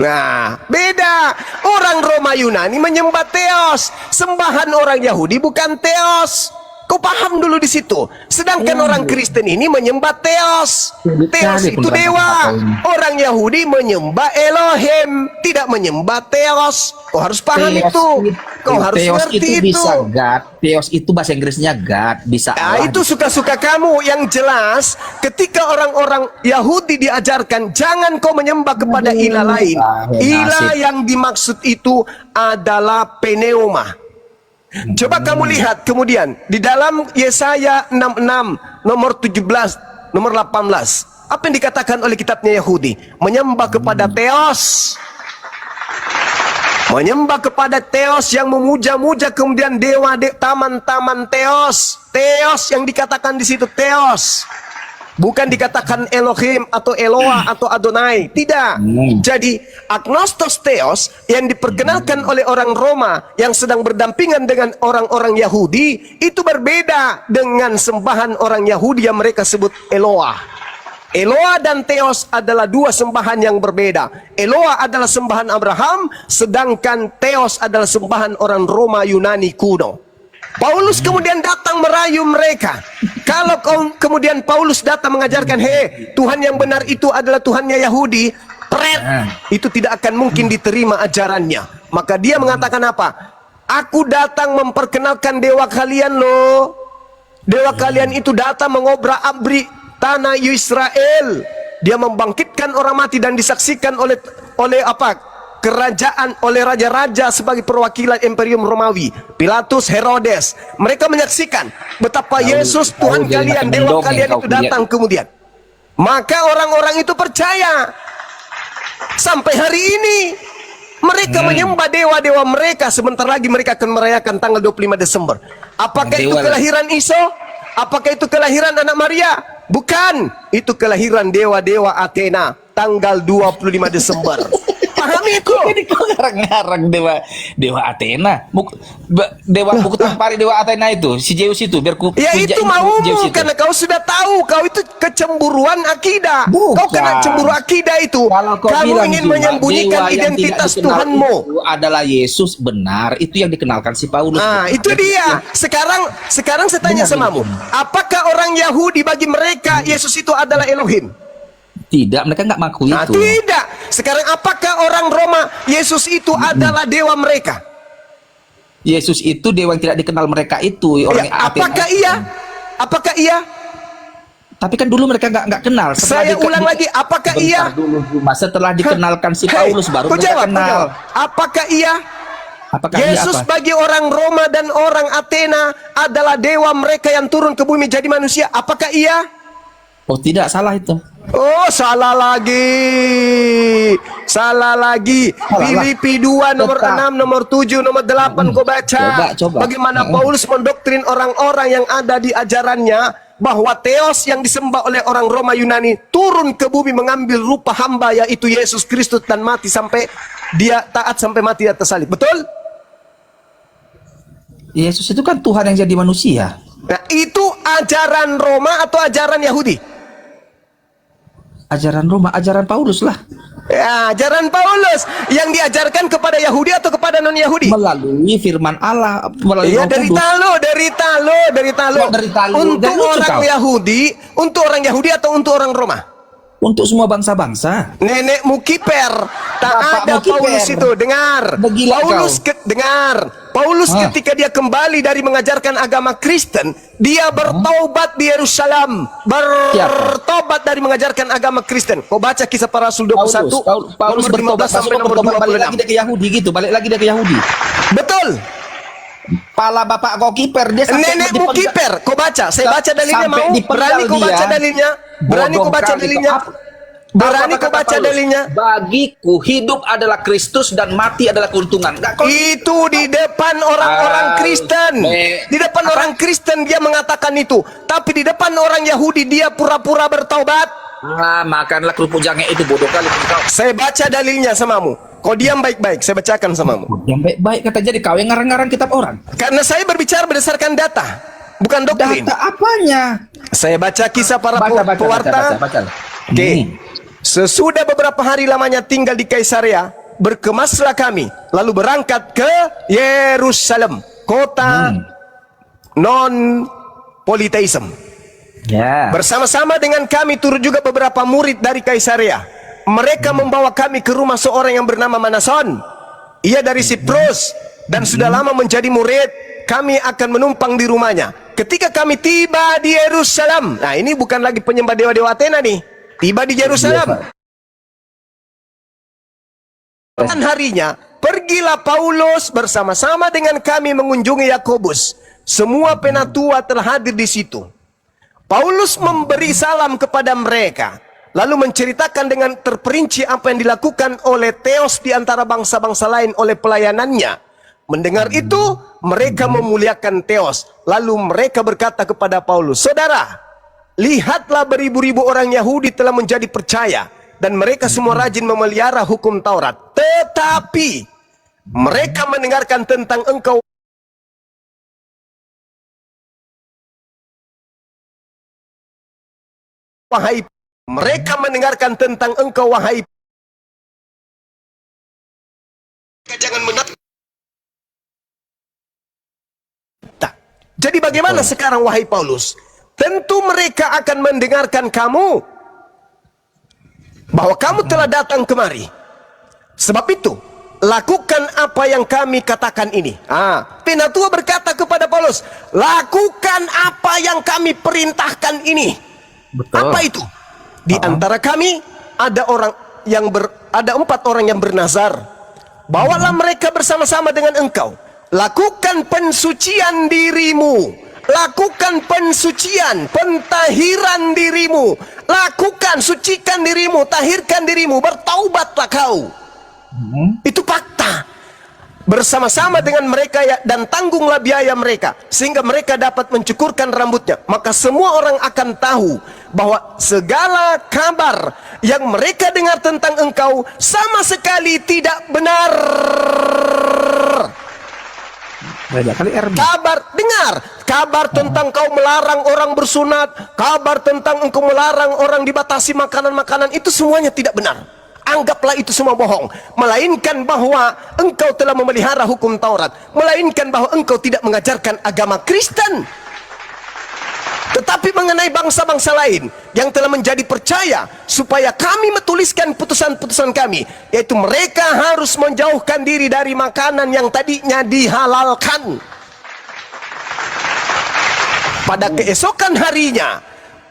[SPEAKER 2] Nah, beda. Orang Roma Yunani menyembah Theos. Sembahan orang Yahudi bukan Theos. Kau paham dulu di situ. Sedangkan orang Kristen ini menyembah Theos. Theos itu dewa. Orang Yahudi menyembah Elohim, tidak menyembah Theos. Kau harus paham itu. Kau harus ngerti itu.
[SPEAKER 3] Bisa God. Theos itu bahasa Inggrisnya God. Bisa Allah.
[SPEAKER 2] Itu suka-suka kamu. Yang jelas, ketika orang-orang Yahudi diajarkan, jangan kau menyembah kepada ilah lain. Ilah yang dimaksud itu adalah pneuma. Coba kamu lihat kemudian di dalam Yesaya 66 nomor 17 nomor 18 apa yang dikatakan oleh kitabnya Yahudi, menyembah kepada Theos, menyembah kepada Theos yang memuja-muja kemudian dewa taman-taman Theos. Theos yang dikatakan di situ Theos, bukan dikatakan Elohim atau Eloah atau Adonai, tidak. Jadi agnostos Theos yang diperkenalkan oleh orang Roma yang sedang berdampingan dengan orang-orang Yahudi itu berbeda dengan sembahan orang Yahudi yang mereka sebut Eloah. Eloah dan Theos adalah dua sembahan yang berbeda. Eloah adalah sembahan Abraham, sedangkan Theos adalah sembahan orang Roma Yunani kuno. Paulus kemudian datang merayu mereka. Kalau kemudian Paulus datang mengajarkan, Tuhan yang benar itu adalah Tuhannya Yahudi, itu tidak akan mungkin diterima ajarannya. Maka dia mengatakan apa? Aku datang memperkenalkan dewa kalian loh. Dewa kalian itu datang mengobrak-abrik tanah Israel. Dia membangkitkan orang mati dan disaksikan oleh apa? Kerajaan, oleh raja-raja sebagai perwakilan Imperium Romawi, Pilatus, Herodes. Mereka menyaksikan betapa Yesus Tuhan kalian, dewa kalian itu datang kemudian. Maka orang-orang itu percaya. Sampai hari ini mereka menyembah dewa-dewa mereka. Sebentar lagi mereka akan merayakan tanggal 25 Desember. Apakah itu kelahiran Isa? Apakah itu kelahiran anak Maria? Bukan. Itu kelahiran dewa-dewa Athena tanggal 25 Desember. Pahami itu.
[SPEAKER 3] Ini kok ngarang-ngarang dewa Athena. Dewa buku tampari dewa Athena itu, si Zeus itu biar ku.
[SPEAKER 2] Ya itu maumu karena kau sudah tahu kau itu kecemburuan akidah. Kau kena cemburu akidah itu.
[SPEAKER 3] Kalau kau
[SPEAKER 2] kamu ingin menyembunyikan identitas Tuhanmu.
[SPEAKER 3] Itu adalah Yesus benar. Itu yang dikenalkan si Paulus.
[SPEAKER 2] Nah, itu dia. Sekarang saya tanya samamu. Apakah orang Yahudi bagi mereka Yesus itu adalah Elohim?
[SPEAKER 3] Tidak, mereka nggak mengakui itu.
[SPEAKER 2] Tidak. Sekarang apakah orang Roma Yesus itu adalah dewa mereka?
[SPEAKER 3] Yesus itu dewa yang tidak dikenal mereka itu. Orang
[SPEAKER 2] apakah iya? Apakah iya?
[SPEAKER 3] Tapi kan dulu mereka nggak kenal.
[SPEAKER 2] Saya ulang lagi, apakah iya?
[SPEAKER 3] Setelah dikenalkan si Paulus baru mereka kenal.
[SPEAKER 2] Apakah iya?
[SPEAKER 3] Apakah
[SPEAKER 2] Yesus bagi orang Roma dan orang Athena adalah dewa mereka yang turun ke bumi jadi manusia? Apakah iya?
[SPEAKER 3] Oh tidak, salah itu.
[SPEAKER 2] Oh salah lagi. Salah lagi. Filipi 2 nomor 6 nomor 7 nomor 8 kau baca. Coba. Bagaimana Paulus mendoktrin orang-orang yang ada di ajarannya bahwa Theos yang disembah oleh orang Roma Yunani turun ke bumi mengambil rupa hamba yaitu Yesus Kristus dan mati sampai dia taat sampai mati di atas salib. Betul?
[SPEAKER 3] Yesus itu kan Tuhan yang jadi manusia.
[SPEAKER 2] Nah, itu ajaran Roma atau ajaran Yahudi?
[SPEAKER 3] Ajaran Roma, ajaran Paulus lah.
[SPEAKER 2] Ya, ajaran Paulus yang diajarkan kepada Yahudi atau kepada non-Yahudi?
[SPEAKER 3] Melalui firman Allah, melalui
[SPEAKER 2] dari talo. Untuk orang Yahudi, atau untuk orang Roma?
[SPEAKER 3] Untuk semua bangsa-bangsa.
[SPEAKER 2] Nenekmu kiper. Tak ada Paulus itu. Dengar. Paulus ketika dia kembali dari mengajarkan agama Kristen, dia bertobat di Yerusalem. Bertobat dari mengajarkan agama Kristen. Kau baca Kisah Para Rasul 21.
[SPEAKER 3] Paulus bertobat sampai nomor 26. Balik lagi dia ke Yahudi gitu. Balik lagi dia ke Yahudi.
[SPEAKER 2] Betul.
[SPEAKER 3] Pala bapak kau kiper, dia
[SPEAKER 2] nenekmu kiper. Kau baca, saya baca dalilnya mau. Berani kau baca dalilnya? Berani kau baca dalilnya? Berani kau
[SPEAKER 3] Apa kata
[SPEAKER 2] baca
[SPEAKER 3] Paulus?
[SPEAKER 2] dalilnya?
[SPEAKER 3] Bagiku hidup adalah Kristus dan mati adalah keuntungan. Nggak, kalau
[SPEAKER 2] Itu di depan orang-orang Kristen. Di depan orang Kristen dia mengatakan itu. Tapi di depan orang Yahudi dia pura-pura bertaubat.
[SPEAKER 3] makanlah kerupuk jange itu, bodoh kali kau.
[SPEAKER 2] Saya baca dalilnya samamu. Kau diam baik-baik, saya bacakan samamu.
[SPEAKER 3] Yang baik-baik kata, jadi kau yang ngarang-ngarang kitab orang.
[SPEAKER 2] Karena saya berbicara berdasarkan data, bukan doktrin.
[SPEAKER 3] Data apanya?
[SPEAKER 2] Saya baca kisah para pewarta.
[SPEAKER 3] Baca.
[SPEAKER 2] Oke. Sesudah beberapa hari lamanya tinggal di Kaisarea, berkemaslah kami, lalu berangkat ke Yerusalem, kota non politeism.
[SPEAKER 3] Ya.
[SPEAKER 2] Bersama-sama dengan kami turut juga beberapa murid dari Kaisarea. Mereka membawa kami ke rumah seorang yang bernama Manason. Ia dari Siprus dan sudah lama menjadi murid. Kami akan menumpang di rumahnya. Ketika kami tiba di Yerusalem, nah ini bukan lagi penyembah dewa-dewa Athena nih. Tiba di Yerusalem. Dan harinya, pergilah Paulus bersama-sama dengan kami mengunjungi Yakobus. Semua penatua telah hadir di situ. Paulus memberi salam kepada mereka, lalu menceritakan dengan terperinci apa yang dilakukan oleh Theos di antara bangsa-bangsa lain oleh pelayanannya. Mendengar itu, mereka memuliakan Theos. Lalu mereka berkata kepada Paulus, "Saudara, lihatlah beribu-ribu orang Yahudi telah menjadi percaya dan mereka semua rajin memelihara hukum Taurat. Tetapi mereka mendengarkan tentang engkau, wahai jangan menatap." Jadi bagaimana sekarang wahai Paulus? Tentu mereka akan mendengarkan kamu bahwa kamu telah datang kemari. Sebab itu, lakukan apa yang kami katakan ini. Penatua berkata kepada Paulus, lakukan apa yang kami perintahkan ini.
[SPEAKER 3] Betul.
[SPEAKER 2] Apa itu? Di antara kami ada ada 4 orang yang bernazar. Bawalah mereka bersama-sama dengan engkau. Lakukan pensucian dirimu. Lakukan pensucian, pentahiran dirimu. Lakukan, sucikan dirimu, tahirkan dirimu, bertaubatlah kau. Itu fakta. Bersama-sama dengan mereka dan tanggunglah biaya mereka, sehingga mereka dapat mencukurkan rambutnya. Maka semua orang akan tahu bahwa segala kabar yang mereka dengar tentang engkau sama sekali tidak benar. Kabar tentang kau melarang orang bersunat, kabar tentang engkau melarang orang dibatasi makanan-makanan, itu semuanya tidak benar. Anggaplah itu semua bohong. Melainkan bahwa engkau telah memelihara hukum Taurat, melainkan bahwa engkau tidak mengajarkan agama Kristen. Tetapi mengenai bangsa-bangsa lain yang telah menjadi percaya, supaya kami menuliskan putusan-putusan kami, yaitu mereka harus menjauhkan diri dari makanan yang tadinya dihalalkan. Pada keesokan harinya,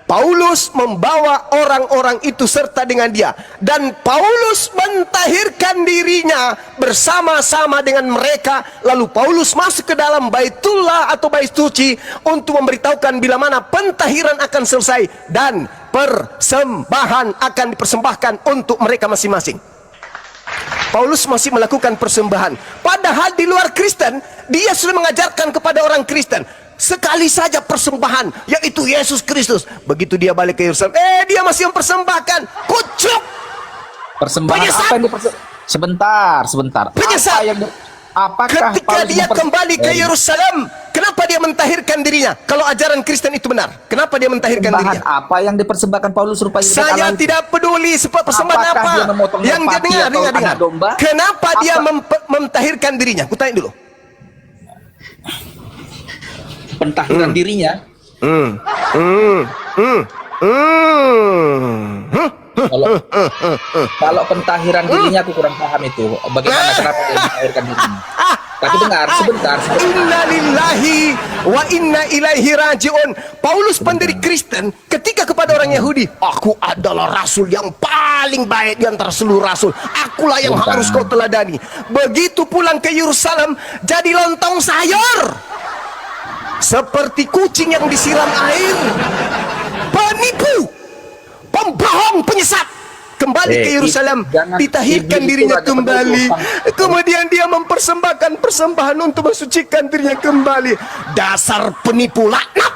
[SPEAKER 2] Paulus membawa orang-orang itu serta dengan dia, dan Paulus mentahirkan dirinya bersama-sama dengan mereka. Lalu Paulus masuk ke dalam Baitullah atau Bait Suci untuk memberitahukan bila mana pentahiran akan selesai dan persembahan akan dipersembahkan untuk mereka masing-masing. Paulus masih melakukan persembahan, padahal di luar Kristen dia sudah mengajarkan kepada orang Kristen sekali saja persembahan, yaitu Yesus Kristus. Begitu dia balik ke Yerusalem, dia masih mempersembahkan kucuk.
[SPEAKER 3] Persembahan
[SPEAKER 2] Penyesat.
[SPEAKER 3] apa yang sebentar.
[SPEAKER 2] Penyesat.
[SPEAKER 3] Apakah
[SPEAKER 2] Ketika dia kembali ke Yerusalem, kenapa dia mentahirkan dirinya? Kalau ajaran Kristen itu benar, kenapa dia mentahirkan dirinya?
[SPEAKER 3] apa yang dipersembahkan Paulus rupanya
[SPEAKER 2] Saya tidak peduli persembahan
[SPEAKER 3] Apakah
[SPEAKER 2] apa
[SPEAKER 3] dia memotong
[SPEAKER 2] yang dia
[SPEAKER 3] merpati
[SPEAKER 2] dengar.
[SPEAKER 3] atau anak domba?
[SPEAKER 2] Kenapa dia mentahirkan dirinya? Kutanya dulu.
[SPEAKER 3] pentahiran dirinya? Kalau pentahiran dirinya aku kurang paham itu. Bagaimana kenapa dia mentahirkan dirinya? Tapi dengar sebentar.
[SPEAKER 2] Inna lillahi wa inna ilaihi rajiun. Paulus pendiri Kristen ketika kepada orang Yahudi, aku adalah rasul yang paling baik di antara seluruh rasul. Akulah yang harus kau teladani. Begitu pulang ke Yerusalem jadi lontong sayur. Seperti kucing yang disiram air. Penipu, pembohong, penyesat. kembali ke Yerusalem,
[SPEAKER 1] jangan
[SPEAKER 2] ditahirkan
[SPEAKER 1] iblis itu
[SPEAKER 2] dirinya
[SPEAKER 1] raja
[SPEAKER 2] kembali.
[SPEAKER 1] penuh
[SPEAKER 2] Kemudian dia mempersembahkan persembahan untuk mensucikan dirinya kembali. Dasar penipu laknat,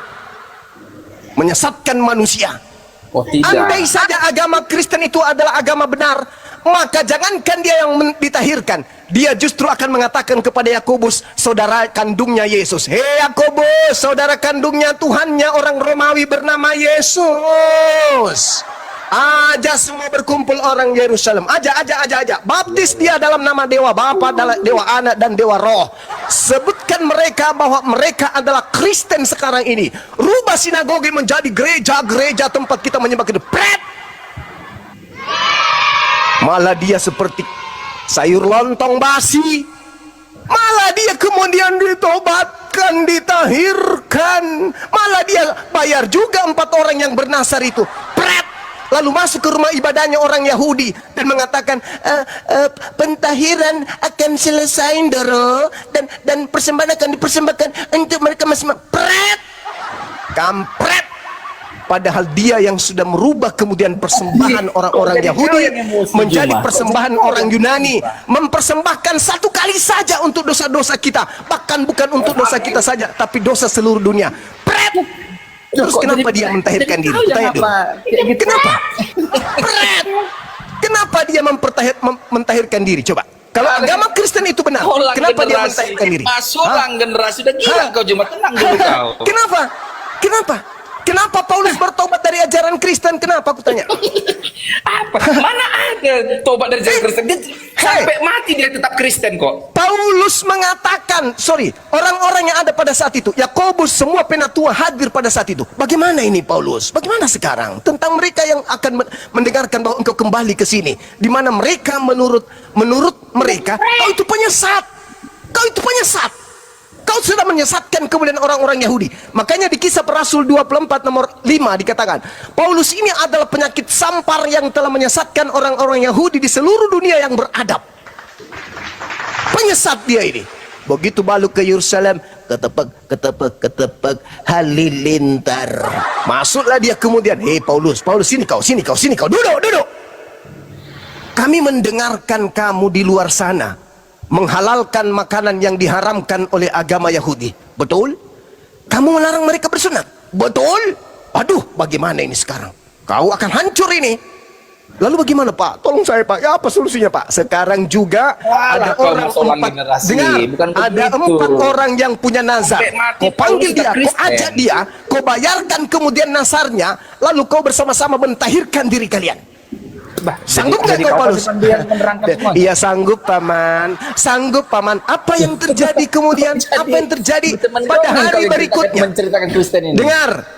[SPEAKER 2] menyesatkan manusia.
[SPEAKER 1] Oh tidak.
[SPEAKER 2] Andai saja agama Kristen itu adalah agama benar, maka jangankan dia yang ditahirkan, dia justru akan mengatakan kepada Yakobus, saudara kandungnya Yesus, hei Yakobus, saudara kandungnya Tuhannya orang Romawi bernama Yesus. Aja semua berkumpul orang Yerusalem, aja. Baptis dia dalam nama Dewa Bapa, Dewa Anak, dan Dewa Roh. Sebutkan mereka bahwa mereka adalah Kristen sekarang ini. Rubah sinagoge menjadi gereja tempat kita menyembah Pret. Malah dia seperti sayur lontong basi. Malah dia kemudian ditobatkan, ditahirkan. Malah dia bayar juga 4 orang yang bernasar itu. Pret. Lalu masuk ke rumah ibadahnya orang Yahudi dan mengatakan, pentahiran akan selesai Doro, dan persembahan akan dipersembahkan untuk mereka masing-masing. Pret. Kampret. Padahal dia yang sudah merubah kemudian persembahan orang-orang Yahudi menjadi persembahan orang Yunani, mempersembahkan 1 kali saja untuk dosa-dosa kita, bahkan bukan untuk dosa kita saja, tapi dosa seluruh dunia. Pret. Terus kenapa dia mentahirkan diri? Tanya dulu. Kenapa? Pret. Kenapa dia mentahirkan diri? Coba. Kalau agama Kristen itu benar, kenapa dia mentahirkan diri?
[SPEAKER 3] Ulang generasi, udah gila kau, cuma tenang dulu kau.
[SPEAKER 2] Kenapa Paulus bertobat dari ajaran Kristen? Kenapa aku tanya?
[SPEAKER 3] Apa? Mana ada tobat dari ajaran Kristen? Dia sampai mati dia tetap Kristen kok.
[SPEAKER 2] Paulus mengatakan, orang-orang yang ada pada saat itu, Yakobus, semua penatua hadir pada saat itu. Bagaimana ini Paulus? Bagaimana sekarang? Tentang mereka yang akan mendengarkan bahwa engkau kembali ke sini, di mana mereka menurut mereka, kau itu penyesat. Kau sudah menyesatkan kemudian orang-orang Yahudi. Makanya di Kisah Para Rasul 24 nomor 5 dikatakan, Paulus ini adalah penyakit sampar yang telah menyesatkan orang-orang Yahudi di seluruh dunia yang beradab. Penyesat dia ini. Begitu balik ke Yerusalem, ketepek halilintar. Masuklah dia kemudian, hei Paulus, sini kau, duduk. Kami mendengarkan kamu di luar sana menghalalkan makanan yang diharamkan oleh agama Yahudi. Betul? Kamu melarang mereka bersunat. Betul? Aduh, bagaimana ini sekarang? Kau akan hancur ini. Lalu bagaimana Pak? Tolong saya Pak. Ya, apa solusinya Pak? Sekarang juga ada orang 4. Dengar, ada 4 orang yang punya nazar. Kau panggil dia, kau ajak dia, kau bayarkan kemudian nazarnya, lalu kau bersama-sama mentahirkan diri kalian. Sanggup nggak kau Paulus? Iya sanggup paman. Apa yang terjadi kemudian? Apa yang terjadi pada hari berikutnya?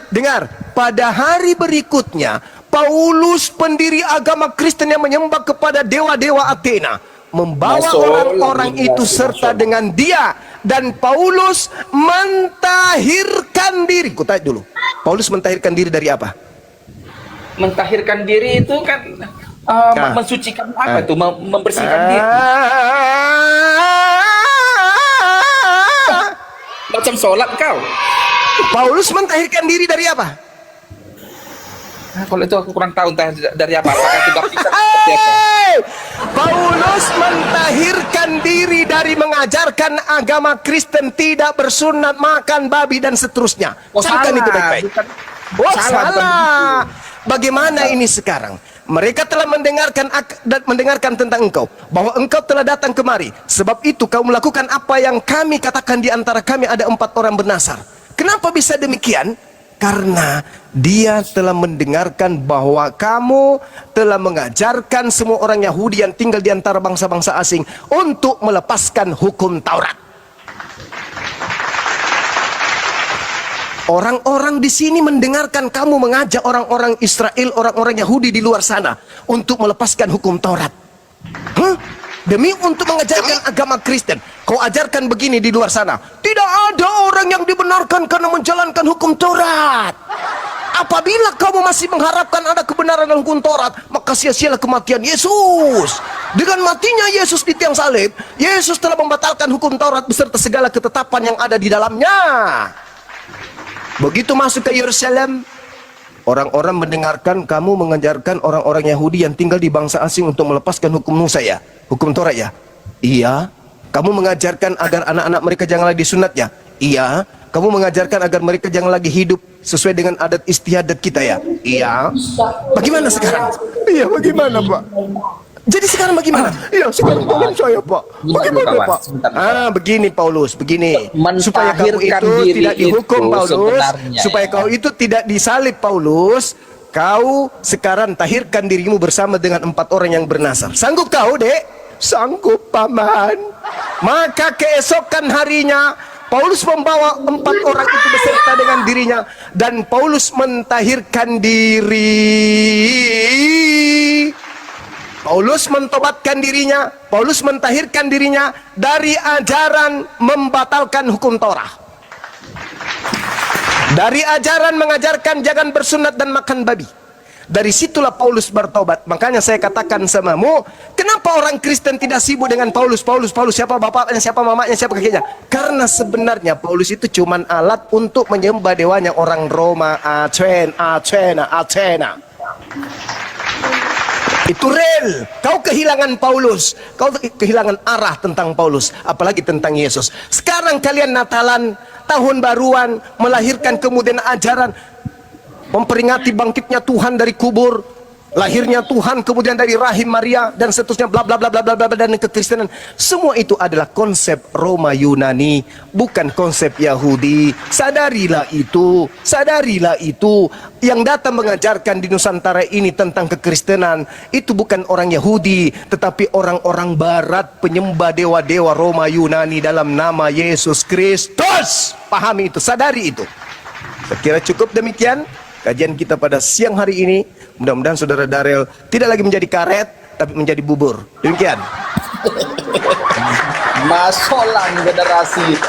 [SPEAKER 2] Dengar. Pada hari berikutnya, Paulus, pendiri agama Kristen yang menyembah kepada dewa-dewa Athena, membawa orang-orang itu serta dengan dia, dan Paulus mentahirkan diri. Kutanya dulu, Paulus mentahirkan diri dari apa?
[SPEAKER 3] Mentahirkan diri itu kan mensucikan apa itu? Membersihkan diri. Macam sholat kau.
[SPEAKER 2] Paulus mentahirkan diri dari apa?
[SPEAKER 3] Kalau itu aku kurang tahu dari apa.
[SPEAKER 2] Paulus mentahirkan diri dari mengajarkan agama Kristen, tidak bersunat, makan babi dan seterusnya. Carikan itu baik-baik. Salah. Bagaimana ini sekarang? Mereka telah mendengarkan tentang engkau, bahwa engkau telah datang kemari. Sebab itu kau melakukan apa yang kami katakan. Di antara kami ada 4 orang bernasar. Kenapa bisa demikian? Karena dia telah mendengarkan bahwa kamu telah mengajarkan semua orang Yahudi yang tinggal di antara bangsa-bangsa asing untuk melepaskan hukum Taurat. Orang-orang di sini mendengarkan kamu mengajak orang-orang Israel, orang-orang Yahudi di luar sana untuk melepaskan hukum Taurat. Demi untuk mengajarkan agama Kristen, kau ajarkan begini di luar sana. Tidak ada orang yang dibenarkan karena menjalankan hukum Taurat. Apabila kamu masih mengharapkan ada kebenaran dalam hukum Taurat, maka sia-sialah kematian Yesus. Dengan matinya Yesus di tiang salib, Yesus telah membatalkan hukum Taurat beserta segala ketetapan yang ada di dalamnya. Begitu masuk ke Yerusalem, Orang-orang mendengarkan kamu mengajarkan orang-orang Yahudi yang tinggal di bangsa asing untuk melepaskan hukum Musa ya, hukum Taurat ya. Iya. Kamu mengajarkan agar anak-anak mereka jangan lagi disunat ya. Iya. Kamu mengajarkan agar mereka jangan lagi hidup sesuai dengan adat istiadat kita ya. Iya. Bagaimana sekarang? Iya, bagaimana Pak? Jadi sekarang bagaimana? Iya, sekarang tolong saya Pak. Bagaimana Pak? Begini Paulus, begini. Supaya kamu itu tidak dihukum Paulus, supaya kau itu tidak disalib Paulus, kau sekarang tahirkan dirimu bersama dengan 4 orang yang bernasab. Sanggup kau, Dek? Sanggup, Paman. Maka keesokan harinya Paulus membawa 4 orang itu beserta dengan dirinya, dan Paulus mentahirkan diri. Paulus mentobatkan dirinya, Paulus mentahirkan dirinya dari ajaran membatalkan hukum Taurat. Dari ajaran mengajarkan jangan bersunat dan makan babi. Dari situlah Paulus bertobat. Makanya saya katakan samamu, kenapa orang Kristen tidak sibuk dengan Paulus, siapa bapaknya, siapa mamanya, siapa kakeknya? Karena sebenarnya Paulus itu cuman alat untuk menyembah dewanya orang Roma, Athena. Itu real. Kau kehilangan Paulus, kau kehilangan arah tentang Paulus, apalagi tentang Yesus. Sekarang kalian Natalan, tahun baruan, melahirkan kemudian ajaran memperingati bangkitnya Tuhan dari kubur, lahirnya Tuhan kemudian dari rahim Maria, dan seterusnya bla bla bla bla bla bla, dan kekristenan. Semua itu adalah konsep Roma Yunani, bukan konsep Yahudi. Sadarilah itu, sadarilah itu. Yang datang mengajarkan di Nusantara ini tentang kekristenan itu bukan orang Yahudi, tetapi orang-orang barat, penyembah dewa-dewa Roma Yunani dalam nama Yesus Kristus. Pahami itu, sadari itu. Saya kira cukup demikian kajian kita pada siang hari ini. Mudah-mudahan saudara Darel tidak lagi menjadi karet, tapi menjadi bubur. Demikian.
[SPEAKER 3] Masolang generasi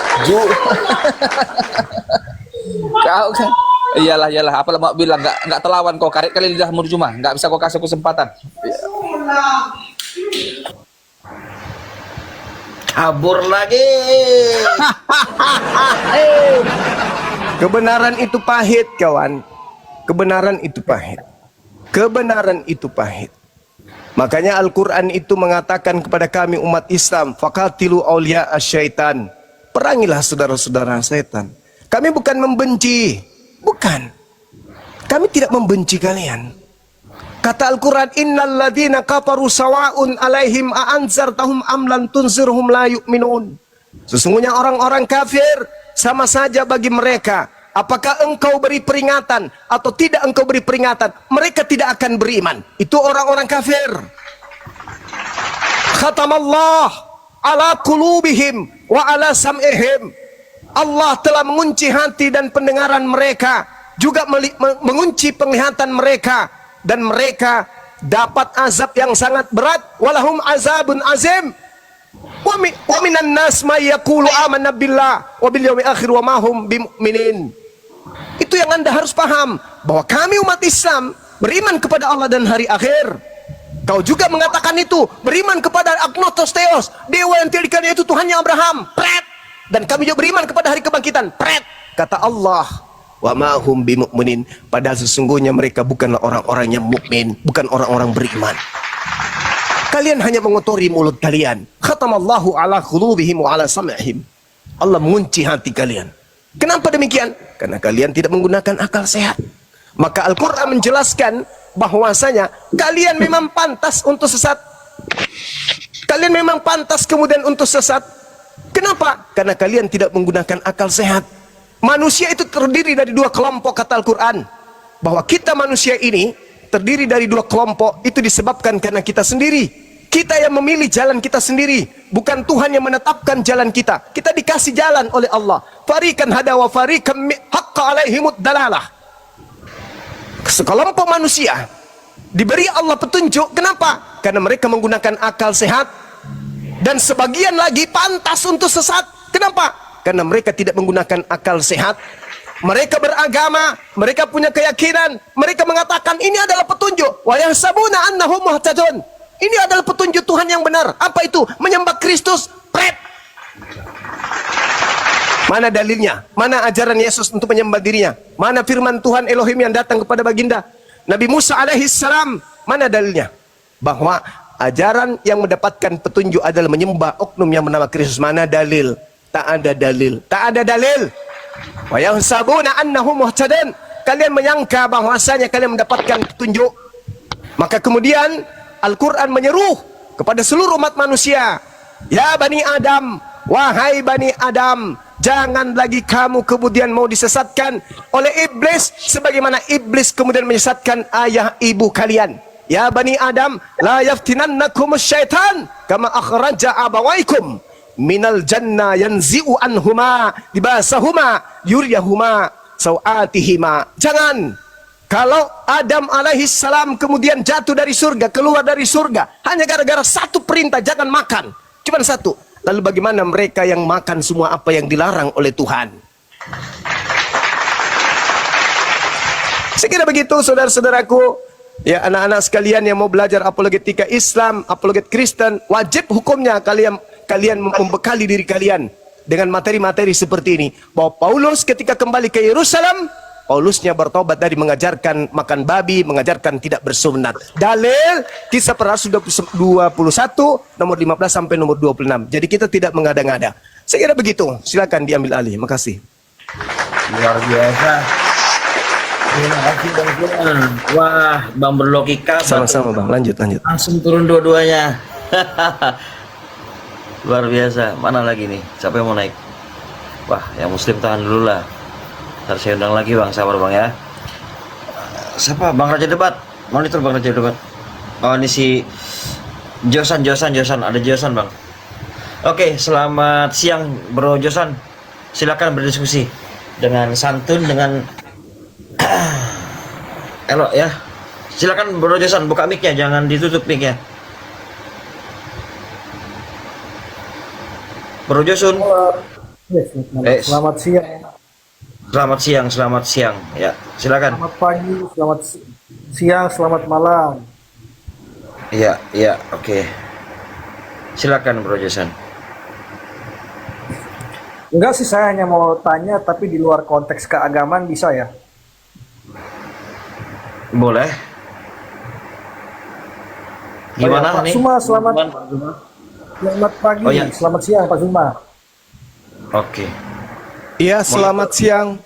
[SPEAKER 3] kau kan, iyalah, apalah mau bilang, nggak terlawan kau, karet kali lidahmu cuma, nggak bisa kau kasih kesempatan. Kabur lagi.
[SPEAKER 2] Kebenaran itu pahit, kawan. Kebenaran itu pahit. Kebenaran itu pahit. Makanya Al-Quran itu mengatakan kepada kami umat Islam, faqatilu awliya asyaitan. Perangilah saudara-saudara setan. Kami bukan membenci. Bukan. Kami tidak membenci kalian. Kata Al-Quran, innal ladhina kafaru sawa'un alaihim a'anzartahum am lam tunzirhum la yu'minun. Sesungguhnya orang-orang kafir sama saja bagi mereka. Apakah engkau beri peringatan atau tidak engkau beri peringatan, mereka tidak akan beriman. Itu orang-orang kafir. Khatamallah ala qulubihim wa ala sam'ihim. Allah telah mengunci hati dan pendengaran mereka, juga mengunci penglihatan mereka, dan mereka dapat azab yang sangat berat. Walahum azabun azim. Wa minan nas may yaqulu amanna billah wa bil yaumil akhir wa ma hum bimu'minin. Itu yang Anda harus paham, bahwa kami umat Islam beriman kepada Allah dan hari akhir. Kau juga mengatakan itu, beriman kepada Agnostos Theos, dewa yang tirikannya itu Tuhannya Abraham. Pret. Dan kami juga beriman kepada hari kebangkitan. Pret. Kata Allah, wa ma hum bimu'minin. Padahal sesungguhnya mereka bukanlah orang-orang yang mukmin, bukan orang-orang beriman. Kalian hanya mengotori mulut kalian. Khatamallahu ala qulubihim wa ala sam'ihim. Allah mengunci hati kalian. Kenapa demikian? Karena kalian tidak menggunakan akal sehat. Maka Al-Quran menjelaskan bahwasanya kalian memang pantas untuk sesat. Kalian memang pantas kemudian untuk sesat. Kenapa? Karena kalian tidak menggunakan akal sehat. Manusia itu terdiri dari 2 kelompok, kata Al-Quran. Bahwa kita manusia ini terdiri dari 2 kelompok, itu disebabkan karena kita sendiri. Kita yang memilih jalan kita sendiri, bukan Tuhan yang menetapkan jalan kita. Kita dikasih jalan oleh Allah. Fariqan hada wa fariqan haqqa alaihimud dalalah. Sekelompok manusia diberi Allah petunjuk. Kenapa? Karena mereka menggunakan akal sehat. Dan sebagian lagi pantas untuk sesat. Kenapa? Karena mereka tidak menggunakan akal sehat. Mereka beragama, mereka punya keyakinan, mereka mengatakan ini adalah petunjuk. Wa yahsabuna annahum muhtadun. Ini adalah petunjuk Tuhan yang benar. Apa itu? Menyembah Kristus. Pret. Mana dalilnya? Mana ajaran Yesus untuk menyembah dirinya? Mana firman Tuhan Elohim yang datang kepada baginda Nabi Musa alaihissalam? Mana dalilnya? Bahwa ajaran yang mendapatkan petunjuk adalah menyembah oknum yang bernama Kristus. Mana dalil? Tak ada dalil. Tak ada dalil. Wa yahsabuna annahum muhtadun. Kalian menyangka bahwasanya kalian mendapatkan petunjuk. Maka kemudian Al-Quran menyeru kepada seluruh umat manusia. Ya Bani Adam, wahai Bani Adam, jangan lagi kamu kemudian mau disesatkan oleh iblis sebagaimana iblis kemudian menyesatkan ayah ibu kalian. Ya Bani Adam, la yaftinannakum syaitan kama akhraja abawaikum minal jannah yanzi'u anhuma libasahuma yuriyahuma sawatihima. Jangan. Kalau Adam alaihissalam kemudian jatuh dari surga, keluar dari surga hanya gara-gara satu perintah, jangan makan. Cuma satu. Lalu bagaimana mereka yang makan semua apa yang dilarang oleh Tuhan? Sekira begitu saudara-saudaraku, ya anak-anak sekalian yang mau belajar apologetika Islam, apologet Kristen, wajib hukumnya kalian membekali diri kalian dengan materi-materi seperti ini. Bahwa Paulus ketika kembali ke Yerusalem, Paulusnya bertobat dari mengajarkan makan babi, mengajarkan tidak bersunat. Dalil Kisah Para Rasul 21 nomor 15 sampai nomor 26. Jadi kita tidak mengada-ngada. Saya kira begitu. Silakan diambil alih. Makasih.
[SPEAKER 4] Luar biasa. Terima kasih Bang Firman. Wah, Bang berlogika.
[SPEAKER 2] Sama-sama Bang. Lanjut.
[SPEAKER 4] Langsung turun dua-duanya. Luar biasa. Mana lagi nih? Siapa yang mau naik? Wah, yang Muslim tahan dulu lah. Ntar saya undang lagi Bang, sabar Bang ya. Siapa? Bang Raja Debat. Monitor Bang Raja Debat. Oh ini si Josan. Ada Josan Bang. Oke, selamat siang Bro Josan. Silakan berdiskusi dengan santun, dengan elok ya. Silakan Bro Josan, buka mic-nya, jangan ditutup mic-nya. Bro Josun.
[SPEAKER 5] Selamat siang.
[SPEAKER 4] Selamat siang. Ya, silakan.
[SPEAKER 5] Selamat pagi, selamat siang, selamat malam.
[SPEAKER 4] Iya, oke. Silakan Bro Jason.
[SPEAKER 5] Enggak sih, saya hanya mau tanya, tapi di luar konteks keagamaan bisa ya?
[SPEAKER 4] Boleh. Gimana
[SPEAKER 5] Pak
[SPEAKER 4] nih?
[SPEAKER 5] Zuma, selamat pagi,
[SPEAKER 4] Oh, ya.
[SPEAKER 5] selamat siang Pak Zuma.
[SPEAKER 4] Oke.
[SPEAKER 2] Iya, selamat siang.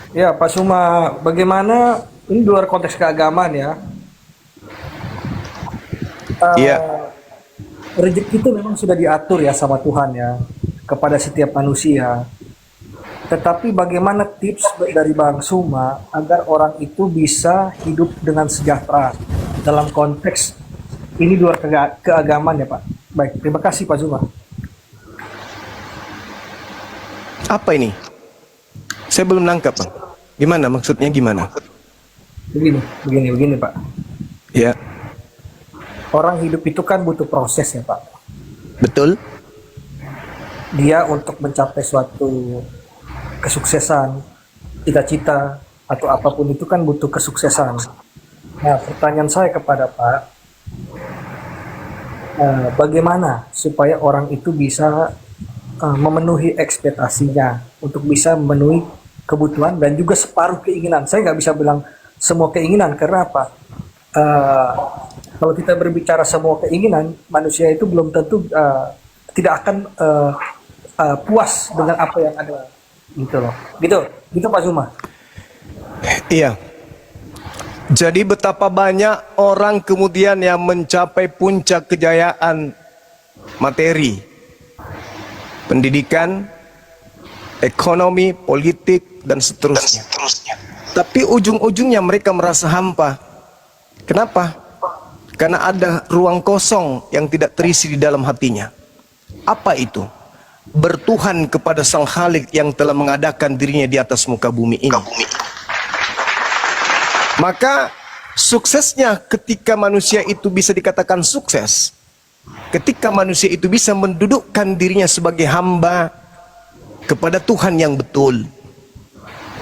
[SPEAKER 5] Ya Pak Zuma, bagaimana ini di luar konteks keagamaan ya?
[SPEAKER 2] Iya.
[SPEAKER 5] Rezeki itu memang sudah diatur ya sama Tuhan ya kepada setiap manusia. Tetapi bagaimana tips dari Bang Zuma agar orang itu bisa hidup dengan sejahtera dalam konteks ini di luar keagamaan ya Pak? Baik, terima kasih Pak Zuma.
[SPEAKER 2] Apa ini? Saya belum nangkap Bang. Gimana maksudnya gimana?
[SPEAKER 5] Begini Pak.
[SPEAKER 2] Ya.
[SPEAKER 5] Orang hidup itu kan butuh proses ya Pak.
[SPEAKER 2] Betul.
[SPEAKER 5] Dia untuk mencapai suatu kesuksesan, cita-cita atau apapun itu kan butuh kesuksesan. Nah, pertanyaan saya kepada Pak, bagaimana supaya orang itu bisa memenuhi ekspektasinya untuk bisa memenuhi kebutuhan dan juga separuh keinginan. Saya nggak bisa bilang semua keinginan karena apa? Kalau kita berbicara semua keinginan, manusia itu belum tentu tidak akan puas dengan apa yang ada, gitu loh. Gitu Pak Zuma.
[SPEAKER 2] Iya. Jadi betapa banyak orang kemudian yang mencapai puncak kejayaan materi, pendidikan, ekonomi, politik, dan seterusnya. Tapi ujung-ujungnya mereka merasa hampa. Kenapa? Karena ada ruang kosong yang tidak terisi di dalam hatinya. Apa itu? Bertuhan kepada Sang Khalik yang telah mengadakan dirinya di atas muka bumi ini. Maka suksesnya ketika manusia itu bisa dikatakan sukses, ketika manusia itu bisa mendudukkan dirinya sebagai hamba kepada Tuhan yang betul.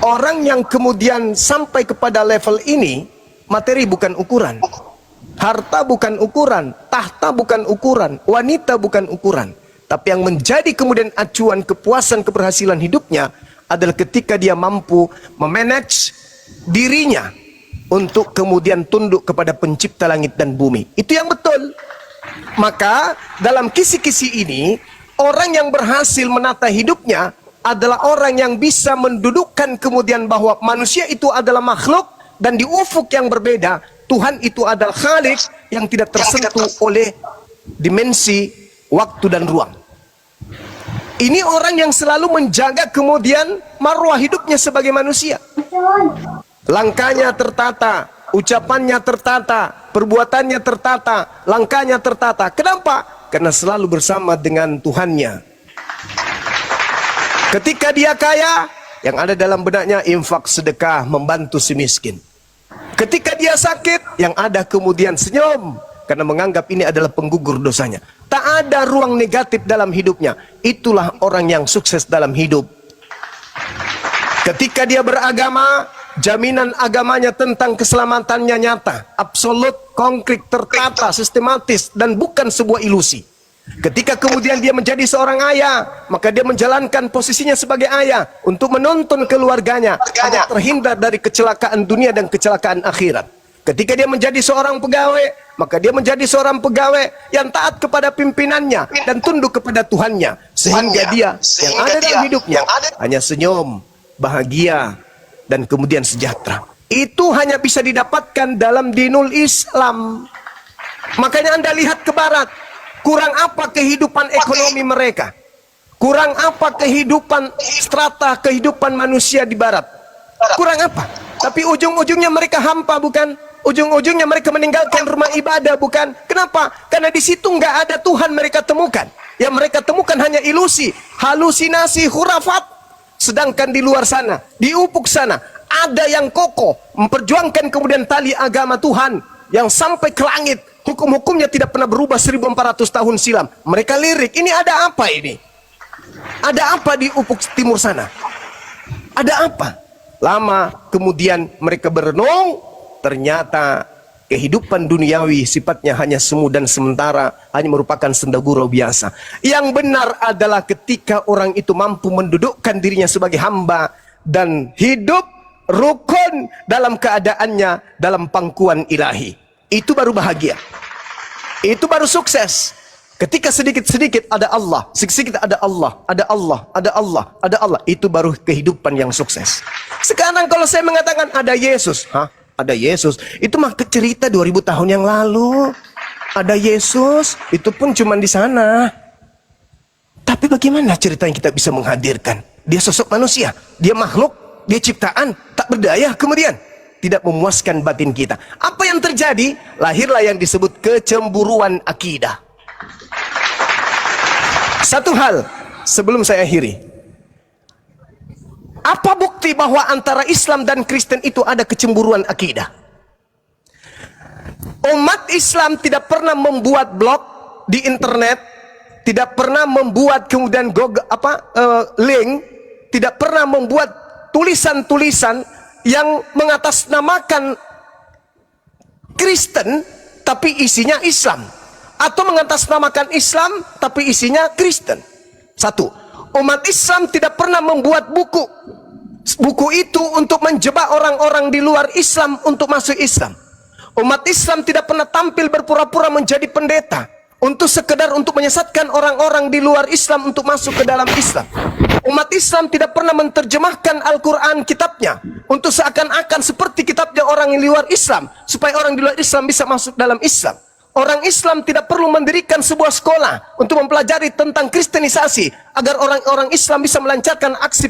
[SPEAKER 2] Orang yang kemudian sampai kepada level ini, materi bukan ukuran, harta bukan ukuran, tahta bukan ukuran, wanita bukan ukuran, Tapi yang menjadi kemudian acuan kepuasan keberhasilan hidupnya adalah ketika dia mampu memanage dirinya untuk kemudian tunduk kepada pencipta langit dan bumi. Itu yang betul. Maka dalam kisi-kisi ini, orang yang berhasil menata hidupnya adalah orang yang bisa mendudukkan kemudian bahwa manusia itu adalah makhluk, dan di ufuk yang berbeda, Tuhan itu adalah Khalik yang tidak tersentuh oleh dimensi waktu dan ruang. Ini orang yang selalu menjaga kemudian marwah hidupnya sebagai manusia. Langkahnya tertata, ucapannya tertata, perbuatannya tertata, langkahnya tertata. Kenapa? Karena selalu bersama dengan Tuhannya. Ketika dia kaya, yang ada dalam benaknya infak, sedekah, membantu si miskin. Ketika dia sakit, yang ada kemudian senyum, karena menganggap ini adalah penggugur dosanya. Tak ada ruang negatif dalam hidupnya. Itulah orang yang sukses dalam hidup. Ketika dia beragama, jaminan agamanya tentang keselamatannya nyata, absolut, konkret, tertata, sistematis, dan bukan sebuah ilusi. Ketika kemudian dia menjadi seorang ayah, maka dia menjalankan posisinya sebagai ayah untuk menuntun keluarganya agar terhindar dari kecelakaan dunia dan kecelakaan akhirat. Ketika dia menjadi seorang pegawai, maka dia menjadi seorang pegawai yang taat kepada pimpinannya dan tunduk kepada Tuhannya, sehingga dia yang ada dalam hidupnya hanya senyum, bahagia, dan kemudian sejahtera. Itu hanya bisa didapatkan dalam dinul Islam. Makanya Anda lihat ke barat, kurang apa kehidupan ekonomi mereka? Kurang apa kehidupan strata kehidupan manusia di barat? Kurang apa? Tapi ujung-ujungnya mereka hampa, bukan? Ujung-ujungnya mereka meninggalkan rumah ibadah, bukan? Kenapa? Karena di situ nggak ada Tuhan mereka temukan. Yang mereka temukan hanya ilusi, halusinasi, khurafat. Sedangkan di luar sana, di ufuk sana, ada yang kokoh memperjuangkan kemudian tali agama Tuhan yang sampai ke langit. Hukum-hukumnya tidak pernah berubah 1400 tahun silam. Mereka lirik, ini ada apa ini? Ada apa di ufuk timur sana? Ada apa? Lama kemudian mereka berenung, ternyata kehidupan duniawi sifatnya hanya semu dan sementara, hanya merupakan senda gurau biasa. Yang benar adalah ketika orang itu mampu mendudukkan dirinya sebagai hamba dan hidup rukun dalam keadaannya dalam pangkuan ilahi. Itu baru bahagia. Itu baru sukses. Ketika sedikit-sedikit ada Allah, sedikit-sedikit ada Allah, ada Allah, ada Allah, ada Allah. Itu baru kehidupan yang sukses. Sekarang kalau saya mengatakan ada Yesus, ada Yesus, itu mah cerita 2000 tahun yang lalu. Ada Yesus, itu pun cuma di sana. Tapi bagaimana cerita yang kita bisa menghadirkan? Dia sosok manusia, dia makhluk, dia ciptaan, tak berdaya kemudian. Tidak memuaskan batin kita. Apa yang terjadi? Lahirlah yang disebut kecemburuan akidah. Satu hal sebelum saya akhiri. Apa bukti bahwa antara Islam dan Kristen itu ada kecemburuan akidah? Umat Islam tidak pernah membuat blog di internet, tidak pernah membuat kemudian link, tidak pernah membuat tulisan-tulisan yang mengatasnamakan Kristen tapi isinya Islam, atau mengatasnamakan Islam tapi isinya Kristen. Satu, umat Islam tidak pernah membuat buku itu untuk menjebak orang-orang di luar Islam untuk masuk Islam. Umat Islam tidak pernah tampil berpura-pura menjadi pendeta untuk sekedar untuk menyesatkan orang-orang di luar Islam untuk masuk ke dalam Islam. Umat Islam tidak pernah menerjemahkan Al-Quran kitabnya untuk seakan-akan seperti kitabnya orang di luar Islam, supaya orang di luar Islam bisa masuk dalam Islam. Orang Islam tidak perlu mendirikan sebuah sekolah untuk mempelajari tentang kristenisasi agar orang-orang Islam bisa melancarkan aksi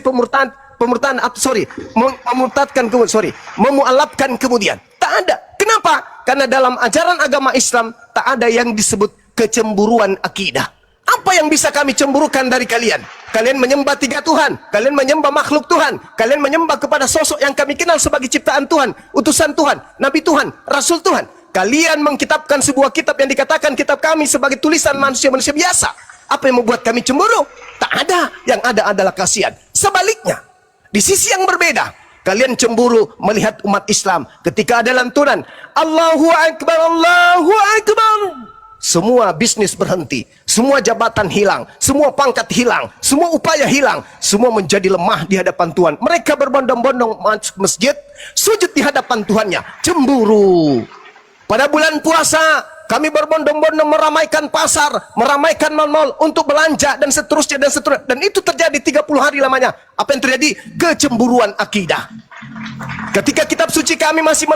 [SPEAKER 2] memualafkan kemudian. Tak ada. Kenapa? Karena dalam ajaran agama Islam tak ada yang disebut kecemburuan akidah. Apa yang bisa kami cemburukan dari kalian? Kalian menyembah 3 Tuhan, kalian menyembah makhluk Tuhan, kalian menyembah kepada sosok yang kami kenal sebagai ciptaan Tuhan, utusan Tuhan, Nabi Tuhan, Rasul Tuhan. Kalian mengkitabkan sebuah kitab yang dikatakan kitab kami sebagai tulisan manusia-manusia biasa. Apa yang membuat kami cemburu? Tak ada. Yang ada adalah kasihan. Sebaliknya, di sisi yang berbeda, kalian cemburu melihat umat Islam ketika ada lantunan Allahu Akbar, Allahu Akbar. semua bisnis berhenti, semua jabatan hilang, semua pangkat hilang, semua upaya hilang, semua menjadi lemah di hadapan Tuhan. Mereka berbondong-bondong masuk masjid, sujud di hadapan Tuhannya, cemburu. Pada bulan puasa, kami berbondong-bondong meramaikan pasar, meramaikan mal-mal untuk belanja dan seterusnya dan seterusnya. Dan itu terjadi 30 hari lamanya. Apa yang terjadi? Kecemburuan akidah. Ketika kitab suci kami masih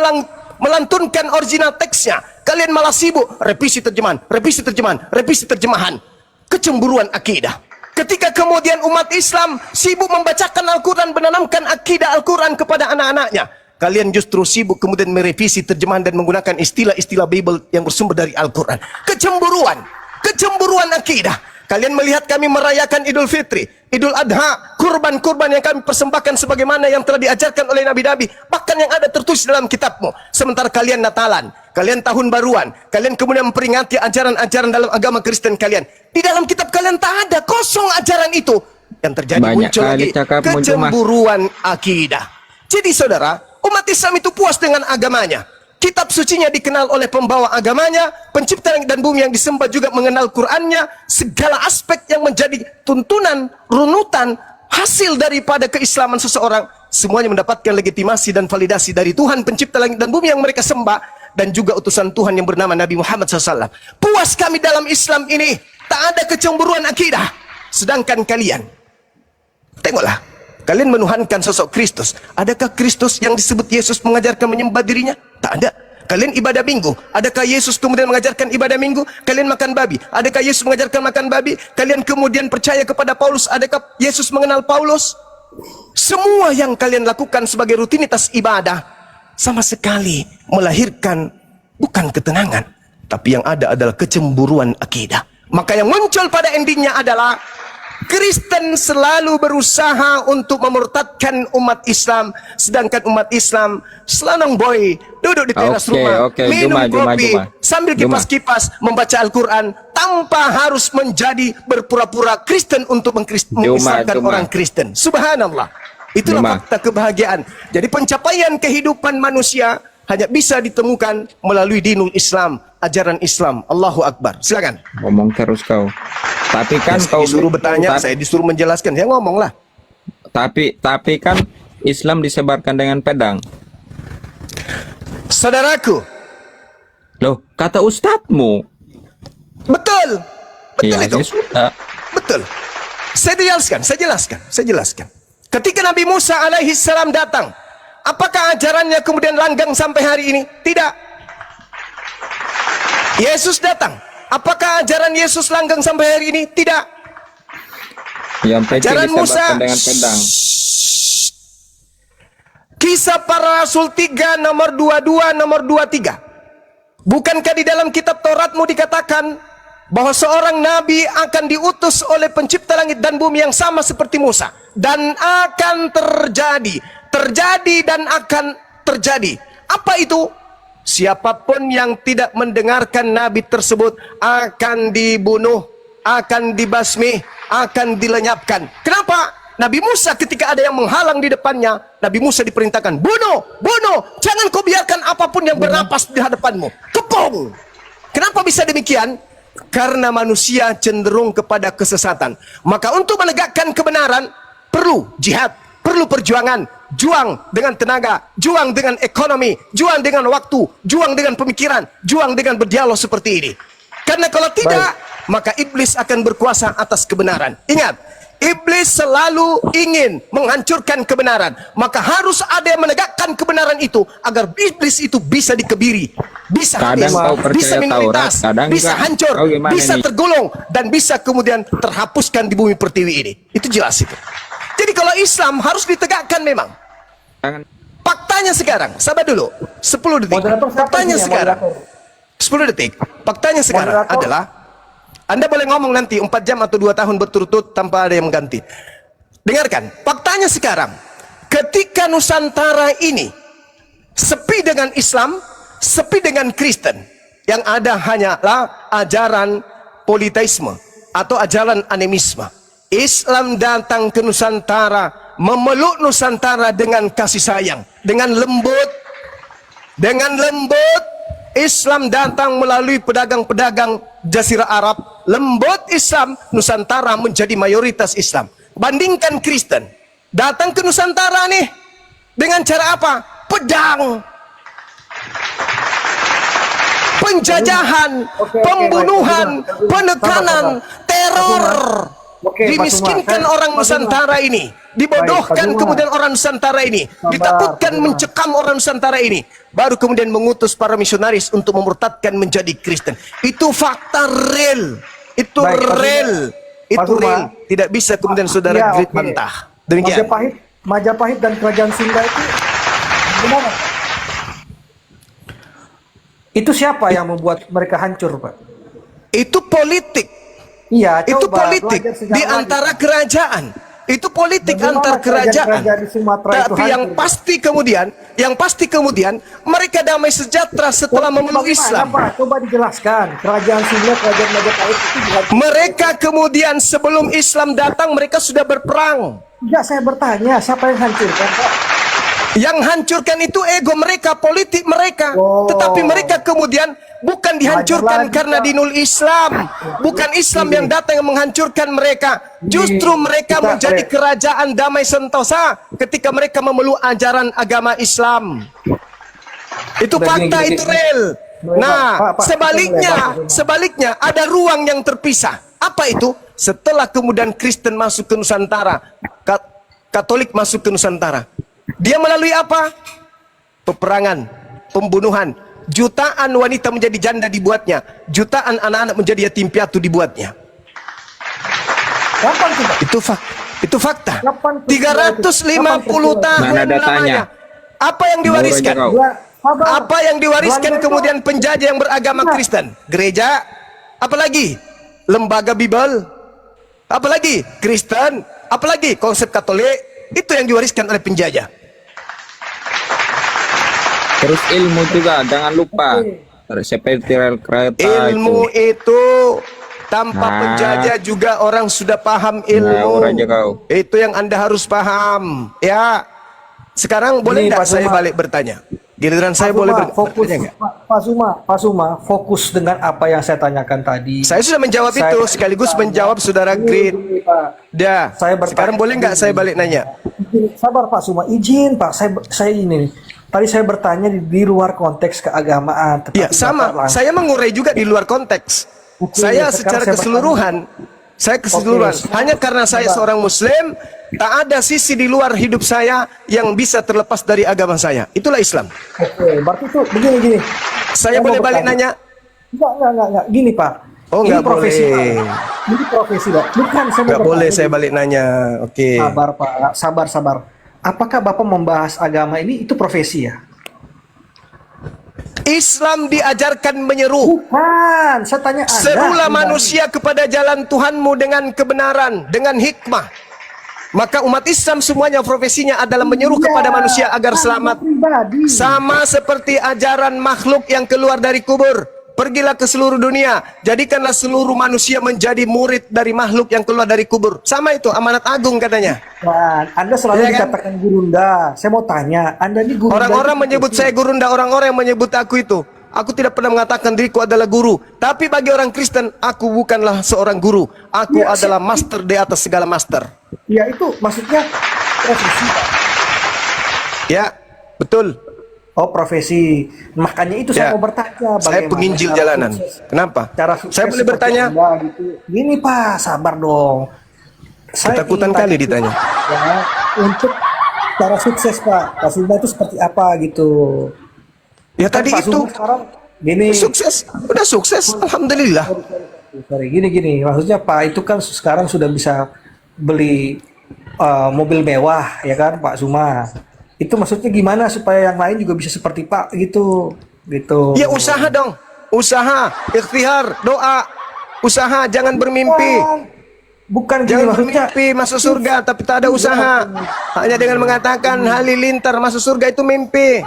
[SPEAKER 2] melantunkan original teksnya, kalian malah sibuk revisi terjemahan, revisi terjemahan, revisi terjemahan. Kecemburuan akidah. Ketika kemudian umat Islam sibuk membacakan Al-Quran, menanamkan akidah Al-Quran kepada anak-anaknya, kalian justru sibuk kemudian merevisi terjemahan dan menggunakan istilah-istilah Bible yang bersumber dari Al-Quran. Kecemburuan, kecemburuan akidah. Kalian melihat kami merayakan Idul Fitri, Idul Adha, kurban-kurban yang kami persembahkan sebagaimana yang telah diajarkan oleh Nabi-Nabi, bahkan yang ada tertulis dalam kitabmu. Sementara kalian Natalan, kalian tahun baruan, kalian kemudian memperingati ajaran-ajaran dalam agama Kristen kalian. Di dalam kitab kalian tak ada, kosong ajaran itu. Yang terjadi
[SPEAKER 6] Banyak
[SPEAKER 2] muncul
[SPEAKER 6] kali
[SPEAKER 2] lagi
[SPEAKER 6] cakap
[SPEAKER 2] kecemburuan akidah. Jadi saudara, umat Islam itu puas dengan agamanya. Kitab sucinya dikenal oleh pembawa agamanya, pencipta langit dan bumi yang disembah juga mengenal Qur'annya, segala aspek yang menjadi tuntunan, runutan, hasil daripada keislaman seseorang, semuanya mendapatkan legitimasi dan validasi dari Tuhan pencipta langit dan bumi yang mereka sembah, dan juga utusan Tuhan yang bernama Nabi Muhammad SAW. Puas kami dalam Islam ini, tak ada kecemburuan akidah. Sedangkan kalian, tengoklah, kalian menuhankan sosok Kristus. Adakah Kristus yang disebut Yesus mengajarkan menyembah dirinya? Tak ada. Kalian ibadah minggu. Adakah Yesus kemudian mengajarkan ibadah minggu? Kalian makan babi. Adakah Yesus mengajarkan makan babi? Kalian kemudian percaya kepada Paulus. Adakah Yesus mengenal Paulus? Semua yang kalian lakukan sebagai rutinitas ibadah sama sekali melahirkan bukan ketenangan, tapi yang ada adalah kecemburuan akidah. Maka yang muncul pada endingnya adalah Kristen selalu berusaha untuk memurtadkan umat Islam, sedangkan umat Islam selonong boy duduk di teras rumah, minum kopi sambil kipas-kipas membaca Al-Quran tanpa harus menjadi berpura-pura Kristen untuk mengislamkan orang Kristen. Subhanallah. Itulah fakta kebahagiaan. Jadi pencapaian kehidupan manusia hanya bisa ditemukan melalui dinul Islam, ajaran Islam. Allahu Akbar. Silakan.
[SPEAKER 6] Ngomong terus kau. Tapi kan kau
[SPEAKER 2] disuruh bertanya, saya disuruh menjelaskan. Ya ngomonglah.
[SPEAKER 6] Tapi kan Islam disebarkan dengan pedang.
[SPEAKER 2] Saudaraku.
[SPEAKER 6] Loh, kata ustadzmu.
[SPEAKER 2] Betul. Betul itu.
[SPEAKER 6] Sudah.
[SPEAKER 2] Betul. Saya jelaskan. Ketika Nabi Musa alaihi salam datang, apakah ajarannya kemudian langgeng sampai hari ini? Tidak. Yesus datang. Apakah ajaran Yesus langgeng sampai hari ini? Tidak.
[SPEAKER 6] Yang penting
[SPEAKER 2] ajaran Musa
[SPEAKER 6] dengan pedang.
[SPEAKER 2] Kisah Para Rasul 3 nomor 22 nomor 23. Bukankah di dalam kitab Tauratmu dikatakan bahwa seorang nabi akan diutus oleh pencipta langit dan bumi yang sama seperti Musa, dan akan terjadi dan akan terjadi. Apa itu? Siapapun yang tidak mendengarkan nabi tersebut akan dibunuh, akan dibasmi, akan dilenyapkan. Kenapa? Nabi Musa ketika ada yang menghalang di depannya, Nabi Musa diperintahkan, bunuh, jangan kau biarkan apapun yang bernapas di hadapanmu. Kepung. Kenapa bisa demikian? Karena manusia cenderung kepada kesesatan. Maka untuk menegakkan kebenaran perlu jihad, perlu perjuangan, juang dengan tenaga, juang dengan ekonomi, juang dengan waktu, juang dengan pemikiran, juang dengan berdialog seperti ini. Karena kalau tidak, maka iblis akan berkuasa atas kebenaran. Ingat, iblis selalu ingin menghancurkan kebenaran. Maka harus ada yang menegakkan kebenaran itu agar iblis itu bisa dikebiri, bisa habis, bisa minoritas, bisa hancur, bisa tergulung, dan bisa kemudian terhapuskan di bumi pertiwi ini. Itu jelas itu. Jadi kalau Islam harus ditegakkan memang. Faktanya sekarang, sabar dulu, 10 detik. Faktanya sekarang, 10 detik. Faktanya sekarang adalah, Anda boleh ngomong nanti 4 jam atau 2 tahun berturut-turut tanpa ada yang mengganti. Dengarkan, faktanya sekarang, ketika Nusantara ini sepi dengan Islam, sepi dengan Kristen, yang ada hanyalah ajaran politeisme atau ajaran animisme. Islam datang ke Nusantara, memeluk Nusantara dengan kasih sayang, dengan lembut. Islam datang melalui pedagang-pedagang Jazirah Arab. Lembut Islam, Nusantara menjadi mayoritas Islam. Bandingkan Kristen. Datang ke Nusantara nih. Dengan cara apa? Pedang. Penjajahan, pembunuhan, penekanan, teror. Dimiskinkan orang Nusantara ini, dibodohkan kemudian orang Nusantara ini, ditakutkan mencekam orang Nusantara ini, baru kemudian mengutus para misionaris untuk memurtadkan menjadi Kristen. Itu fakta real, itu real, itu real. Tidak bisa kemudian saudara Grit bantah. Demikian.
[SPEAKER 5] Majapahit dan Kerajaan Sunda itu gimana? Itu siapa yang membuat mereka hancur, Pak?
[SPEAKER 2] Itu politik.
[SPEAKER 5] Iya,
[SPEAKER 2] Itu
[SPEAKER 5] coba
[SPEAKER 2] politik
[SPEAKER 5] belajar sejarah
[SPEAKER 2] di antara
[SPEAKER 5] lagi.
[SPEAKER 2] kerajaan. Itu politik
[SPEAKER 5] Bagaimana
[SPEAKER 2] antar kerajaan.
[SPEAKER 5] kerajaan di Sumatera itu
[SPEAKER 2] Tapi yang
[SPEAKER 5] hancur?
[SPEAKER 2] pasti kemudian mereka damai sejahtera setelah memeluk
[SPEAKER 5] Bagaimana,
[SPEAKER 2] Islam.
[SPEAKER 5] Pak? Coba dijelaskan. Kerajaan Sunda, Kerajaan Majapahit itu dihancurkan.
[SPEAKER 2] Mereka kemudian sebelum Islam datang mereka sudah berperang.
[SPEAKER 5] Enggak, saya bertanya, siapa yang hancurkan, Pak?
[SPEAKER 2] Yang hancurkan itu ego mereka, politik mereka.
[SPEAKER 5] Oh.
[SPEAKER 2] Tetapi mereka kemudian bukan dihancurkan
[SPEAKER 5] Lagi,
[SPEAKER 2] karena
[SPEAKER 5] Pak.
[SPEAKER 2] dinul Islam. Bukan Islam yang datang yang menghancurkan mereka. Justru mereka
[SPEAKER 5] kita-
[SPEAKER 2] menjadi kerajaan damai sentosa ketika mereka memeluk ajaran agama Islam. Itu
[SPEAKER 5] Udah,
[SPEAKER 2] fakta,
[SPEAKER 5] gini,
[SPEAKER 2] itu
[SPEAKER 5] gini.
[SPEAKER 2] real.
[SPEAKER 5] Pak,
[SPEAKER 2] Nah,
[SPEAKER 5] Pak,
[SPEAKER 2] sebaliknya ada ruang yang terpisah. Apa itu? Setelah kemudian Kristen masuk ke Nusantara, Katolik masuk ke Nusantara. Dia melalui apa? Peperangan, pembunuhan. Jutaan wanita menjadi janda dibuatnya. Jutaan anak-anak menjadi yatim piatu dibuatnya.
[SPEAKER 5] Kapan coba?
[SPEAKER 2] Itu fakta.
[SPEAKER 5] Kapan peristiwa
[SPEAKER 2] 350
[SPEAKER 5] itu?
[SPEAKER 2] tahun
[SPEAKER 6] Mana datanya?
[SPEAKER 2] lamanya. Apa yang diwariskan?
[SPEAKER 6] Baru aja kau.
[SPEAKER 5] Ya, sabar.
[SPEAKER 2] Apa yang diwariskan
[SPEAKER 5] Belanda
[SPEAKER 2] kemudian
[SPEAKER 5] itu-
[SPEAKER 2] penjajah yang beragama Kristen? Gereja, apalagi lembaga Bible, apalagi Kristen, apalagi konsep Katolik, itu yang diwariskan oleh penjajah.
[SPEAKER 6] Terus ilmu juga, jangan lupa. Seperti rel kereta
[SPEAKER 2] Ilmu itu tanpa
[SPEAKER 6] Nah.
[SPEAKER 2] penjajah juga orang sudah paham
[SPEAKER 6] Ngawur aja
[SPEAKER 2] ilmu.
[SPEAKER 6] kau.
[SPEAKER 2] Itu yang Anda harus paham. Ya. Sekarang boleh
[SPEAKER 5] Ini,
[SPEAKER 2] nggak
[SPEAKER 5] Pak
[SPEAKER 2] saya
[SPEAKER 5] Suma.
[SPEAKER 2] balik bertanya? Giliran saya
[SPEAKER 5] Pak
[SPEAKER 2] boleh
[SPEAKER 5] Suma, fokus,
[SPEAKER 2] bertanya nggak?
[SPEAKER 5] Pak Suma, fokus dengan apa yang saya tanyakan tadi.
[SPEAKER 2] Saya sudah menjawab
[SPEAKER 5] Saya
[SPEAKER 2] itu sekaligus
[SPEAKER 5] bertanya.
[SPEAKER 2] menjawab saudara
[SPEAKER 5] Ini,
[SPEAKER 2] Grit.
[SPEAKER 5] ini, Pak.
[SPEAKER 2] Dah.
[SPEAKER 5] Saya bertanya.
[SPEAKER 2] Sekarang boleh nggak saya balik nanya?
[SPEAKER 5] Sabar Pak Suma, izin Pak, saya ini. Tadi saya bertanya di luar konteks keagamaan. Tetapi
[SPEAKER 2] Ya sama.
[SPEAKER 5] Bapak langsung-
[SPEAKER 2] Saya mengurai juga di luar konteks.
[SPEAKER 5] Oke,
[SPEAKER 2] Saya
[SPEAKER 5] sekarang
[SPEAKER 2] secara
[SPEAKER 5] saya
[SPEAKER 2] keseluruhan. Saya keseluruhan.
[SPEAKER 5] Oke,
[SPEAKER 2] Hanya karena saya
[SPEAKER 5] Bapak.
[SPEAKER 2] seorang Muslim, tak ada sisi di luar hidup saya yang bisa terlepas dari agama saya. Itulah Islam.
[SPEAKER 5] Oke, berarti itu begini.
[SPEAKER 2] Saya
[SPEAKER 5] mau
[SPEAKER 2] boleh balik
[SPEAKER 5] bertanya.
[SPEAKER 2] nanya?
[SPEAKER 5] Enggak. Gini Pak.
[SPEAKER 2] Oh,
[SPEAKER 5] Ini
[SPEAKER 2] nggak
[SPEAKER 5] profesi,
[SPEAKER 2] boleh.
[SPEAKER 5] Pak. Ini profesi Pak. Bukan saya mau
[SPEAKER 2] Nggak boleh
[SPEAKER 5] bertanya.
[SPEAKER 2] saya balik nanya. Oke.
[SPEAKER 5] Sabar Pak, sabar. Apakah Bapak membahas agama ini itu profesi ya?
[SPEAKER 2] Islam diajarkan menyeru.
[SPEAKER 5] Bukan, saya tanya Anda.
[SPEAKER 2] Serulah
[SPEAKER 5] pribadi.
[SPEAKER 2] manusia kepada jalan Tuhanmu dengan kebenaran, dengan hikmah. Maka umat Islam semuanya profesinya adalah menyeru
[SPEAKER 5] Iya,
[SPEAKER 2] kepada manusia agar
[SPEAKER 5] Anda
[SPEAKER 2] selamat.
[SPEAKER 5] pribadi.
[SPEAKER 2] Sama seperti ajaran makhluk yang keluar dari kubur. Pergilah ke seluruh dunia, jadikanlah seluruh manusia menjadi murid dari makhluk yang keluar dari kubur. Sama itu amanat agung katanya.
[SPEAKER 5] Dan Anda selalu
[SPEAKER 2] Iya kan?
[SPEAKER 5] dikatakan gurunda. Saya mau tanya, Anda ini gurunda.
[SPEAKER 2] Orang-orang
[SPEAKER 5] itu
[SPEAKER 2] menyebut
[SPEAKER 5] profesi.
[SPEAKER 2] saya gurunda, orang-orang yang menyebut aku itu. Aku tidak pernah mengatakan diriku adalah guru. Tapi bagi orang Kristen, aku bukanlah seorang guru. Aku
[SPEAKER 5] Ya,
[SPEAKER 2] adalah master di atas segala master.
[SPEAKER 5] Ya itu maksudnya profesi Pak.
[SPEAKER 2] Ya, betul.
[SPEAKER 5] Oh profesi. Makanya itu
[SPEAKER 2] Ya.
[SPEAKER 5] saya mau bertanya.
[SPEAKER 2] Saya
[SPEAKER 5] bagaimana
[SPEAKER 2] penginjil
[SPEAKER 5] cara
[SPEAKER 2] jalanan.
[SPEAKER 5] sukses-
[SPEAKER 2] Kenapa?
[SPEAKER 5] Cara sukses
[SPEAKER 2] Saya boleh
[SPEAKER 5] seperti
[SPEAKER 2] bertanya?
[SPEAKER 5] Anda, gitu. Gini Pak, sabar dong. Saya
[SPEAKER 2] Ketakutan
[SPEAKER 5] ingin
[SPEAKER 2] kali
[SPEAKER 5] tanya,
[SPEAKER 2] ditanya.
[SPEAKER 5] Ya, untuk cara sukses Pak, Pak Sunda itu seperti apa gitu?
[SPEAKER 2] Ya
[SPEAKER 5] Kan
[SPEAKER 2] tadi
[SPEAKER 5] Pak
[SPEAKER 2] itu
[SPEAKER 5] Sunda sekarang gini.
[SPEAKER 2] sukses, udah sukses, alhamdulillah.
[SPEAKER 5] Sorry, gini. Maksudnya Pak itu kan sekarang sudah bisa beli mobil mewah, ya kan Pak Suma. Itu maksudnya gimana supaya yang lain juga bisa seperti Pak gitu.
[SPEAKER 2] Ya usaha dong, usaha, ikhtiar, doa, usaha, jangan bermimpi.
[SPEAKER 5] Bukan gini
[SPEAKER 2] Jangan
[SPEAKER 5] maksudnya.
[SPEAKER 2] bermimpi masuk surga tapi tak ada usaha. Hanya dengan mengatakan halilintar masuk surga itu mimpi.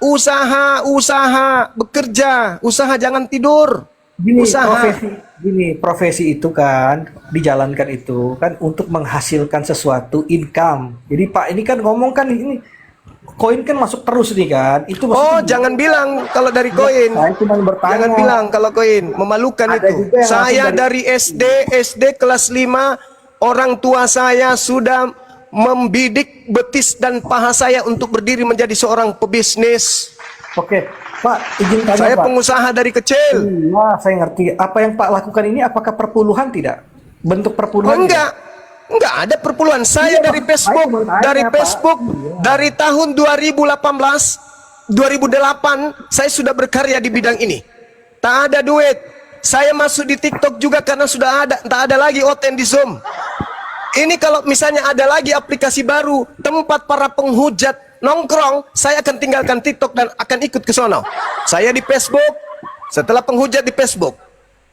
[SPEAKER 2] Usaha, bekerja, usaha jangan tidur. Usaha.
[SPEAKER 5] Profesi itu kan dijalankan itu kan untuk menghasilkan sesuatu income. Jadi Pak ini kan ngomong kan ini koin kan masuk terus nih kan. Itu
[SPEAKER 2] Oh,
[SPEAKER 5] maksudnya
[SPEAKER 2] jangan bilang kalau dari koin.
[SPEAKER 5] saya cuma bertanya.
[SPEAKER 2] Jangan bilang kalau koin, memalukan
[SPEAKER 5] Ada
[SPEAKER 2] itu.
[SPEAKER 5] juga yang
[SPEAKER 2] Saya
[SPEAKER 5] langsung
[SPEAKER 2] dari SD kelas 5, orang tua saya sudah membidik betis dan paha saya untuk berdiri menjadi seorang pebisnis.
[SPEAKER 5] Oke, Pak, izin tanya
[SPEAKER 2] Saya
[SPEAKER 5] Pak.
[SPEAKER 2] pengusaha dari kecil.
[SPEAKER 5] Iya, saya ngerti. Apa yang Pak lakukan ini apakah perpuluhan tidak? Bentuk
[SPEAKER 2] Oh,
[SPEAKER 5] perpuluhan?
[SPEAKER 2] enggak ada perpuluhan. Saya
[SPEAKER 5] Iya,
[SPEAKER 2] dari
[SPEAKER 5] Pak.
[SPEAKER 2] Facebook,
[SPEAKER 5] Saya mau tanya,
[SPEAKER 2] dari
[SPEAKER 5] Pak.
[SPEAKER 2] Facebook,
[SPEAKER 5] Iya.
[SPEAKER 2] dari tahun 2018, 2008, saya sudah berkarya di bidang ini. Tak ada duit. Saya masuk di TikTok juga karena sudah ada, tak ada lagi Oten di Zoom. Ini kalau misalnya ada lagi aplikasi baru, tempat para penghujat nongkrong, saya akan tinggalkan TikTok dan akan ikut ke sono. Saya di Facebook, setelah penghujat di Facebook.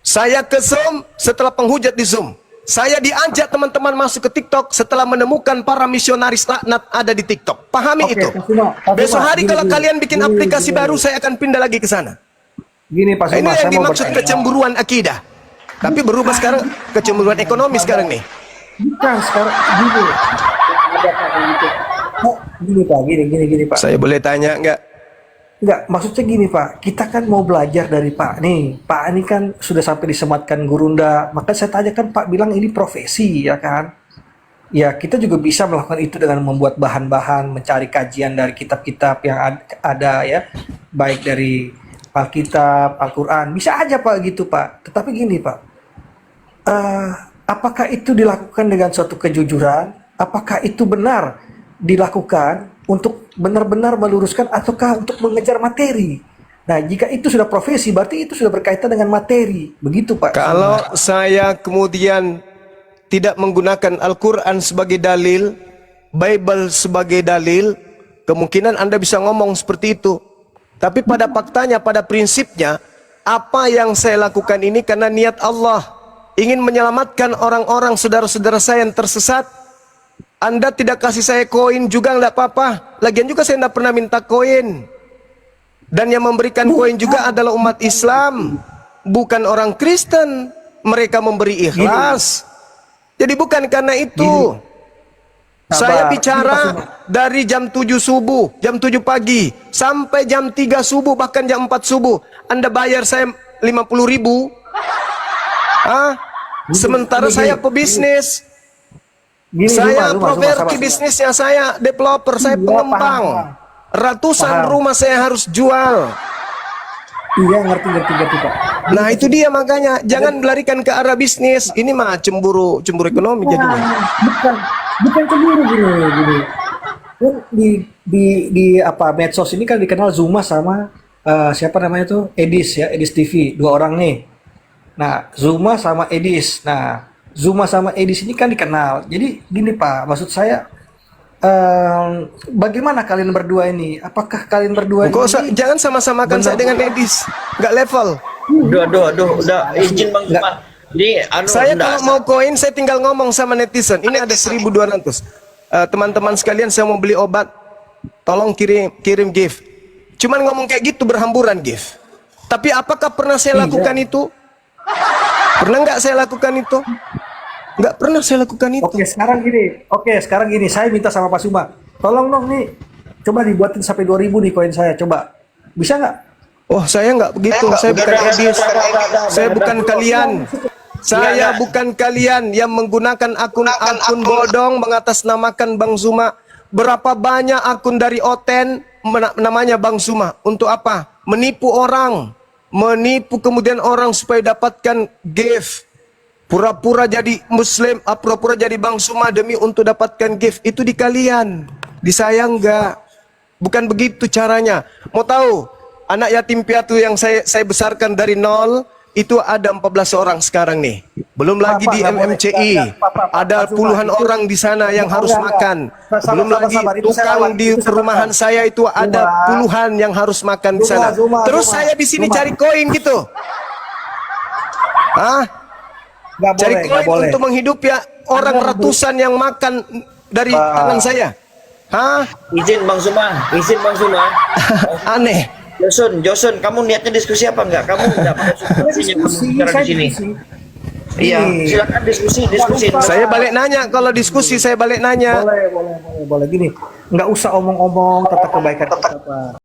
[SPEAKER 2] Saya ke Zoom, setelah penghujat di Zoom. Saya diajak teman-teman masuk ke TikTok setelah menemukan para misionaris laknat ada di TikTok. Pahami
[SPEAKER 5] Oke,
[SPEAKER 2] itu.
[SPEAKER 5] Pak Suma,
[SPEAKER 2] Besok hari
[SPEAKER 5] gini,
[SPEAKER 2] kalau
[SPEAKER 5] gini.
[SPEAKER 2] kalian bikin
[SPEAKER 5] Gini,
[SPEAKER 2] aplikasi
[SPEAKER 5] gini.
[SPEAKER 2] baru, saya akan pindah lagi ke sana.
[SPEAKER 5] Gini Pak Suma,
[SPEAKER 2] Ini yang
[SPEAKER 5] saya mau
[SPEAKER 2] dimaksud
[SPEAKER 5] bertanya.
[SPEAKER 2] kecemburuan akidah. Tapi berubah sekarang kecemburuan ekonomi sekarang nih.
[SPEAKER 5] Bukan sekarang gini. Ada Pak gitu. Pak, gini Pak, gini Pak.
[SPEAKER 2] Saya boleh tanya enggak?
[SPEAKER 5] Enggak, maksudnya gini Pak, kita kan mau belajar dari Pak nih. Pak ini kan sudah sampai disematkan gurunda. Maka saya tanyakan Pak bilang ini profesi ya kan. Ya kita juga bisa melakukan itu dengan membuat bahan-bahan, mencari kajian dari kitab-kitab yang ada ya. Baik dari Alkitab, Al-Quran. Bisa aja Pak gitu Pak. Tetapi gini Pak, apakah itu dilakukan dengan suatu kejujuran? Apakah itu benar dilakukan untuk benar-benar meluruskan ataukah untuk mengejar materi? Nah, jika itu sudah profesi, berarti itu sudah berkaitan dengan materi. Begitu, Pak.
[SPEAKER 2] Kalau saya kemudian tidak menggunakan Al-Quran sebagai dalil, Bible sebagai dalil, kemungkinan Anda bisa ngomong seperti itu. Tapi pada faktanya, pada prinsipnya, apa yang saya lakukan ini karena niat Allah. Ingin menyelamatkan orang-orang saudara-saudara saya yang tersesat. Anda tidak kasih saya koin juga enggak apa-apa. Lagian juga saya tidak pernah minta koin. Dan yang memberikan koin juga adalah umat Islam, bukan orang Kristen. Mereka memberi ikhlas. Jadi bukan karena itu. Saya bicara dari jam 7 subuh, jam 7 pagi, sampai jam 3 subuh, bahkan jam 4 subuh. Anda bayar saya 50.000. Sementara saya pebisnis. Saya properti bisnisnya, saya developer, saya pengembang. Ratusan rumah saya harus jual.
[SPEAKER 5] Iya, ngerti Pak.
[SPEAKER 2] Nah itu dia makanya jangan melarikan ke arah bisnis. Ini mah cemburu ekonomi jadinya.
[SPEAKER 5] Bukan cemburu gini. Kan di apa medsos ini kan dikenal Zuma sama siapa namanya tuh Edis ya, Edis TV, dua orang nih. Nah, Zuma sama Edis. Nah, Zuma sama Edis ini kan dikenal. Jadi gini Pak, maksud saya bagaimana kalian berdua ini? Apakah kalian berdua ini
[SPEAKER 2] Jangan sama-samakan saya dengan Edis. Nggak level.
[SPEAKER 4] Udah izin Bang Zuma. Ini
[SPEAKER 2] Saya kalau mau koin saya tinggal ngomong sama netizen. Ini ada 1.200. Teman-teman sekalian, saya mau beli obat. Tolong kirim gift. Cuman ngomong kayak gitu berhamburan gift. Tapi apakah pernah saya lakukan itu? Pernah nggak saya lakukan itu? Nggak pernah saya lakukan itu.
[SPEAKER 5] Oke, sekarang gini, saya minta sama Pak Suma. Tolong dong nih, coba dibuatin sampai 2.000 nih koin saya, coba. Bisa nggak?
[SPEAKER 2] Oh, saya nggak begitu. Saya bukan Edis. Saya bukan kalian. Saya bukan kalian yang menggunakan akun bodong mengatasnamakan Bang Zuma. Berapa banyak akun dari Oten namanya Bang Zuma? Untuk apa? Menipu orang. Menipu kemudian orang supaya dapatkan gift. Pura-pura jadi Muslim, pura-pura jadi Bang Zuma demi untuk dapatkan gift. Itu di kalian. Di saya enggak. Bukan begitu caranya. Mau tahu? Anak yatim piatu yang saya besarkan dari nol, itu ada 14 orang sekarang nih. Belum lagi di MMCI. Ada puluhan orang di sana yang harus makan. Belum lagi tukang di perumahan saya itu ada puluhan yang harus makan di sana. Terus saya di sini cari koin gitu. Cari koin untuk menghidupi orang ratusan yang makan dari tangan saya.
[SPEAKER 4] Izin Bang Zuma.
[SPEAKER 2] Aneh.
[SPEAKER 4] Josun, kamu niatnya diskusi apa enggak? Kamu enggak mau diskusinya di sini. Iya,
[SPEAKER 5] Gini.
[SPEAKER 4] silakan diskusi.
[SPEAKER 2] Saya balik nanya, kalau diskusi saya balik nanya.
[SPEAKER 5] Boleh gini. Nggak usah omong-omong tentang kebaikan kita, Pak.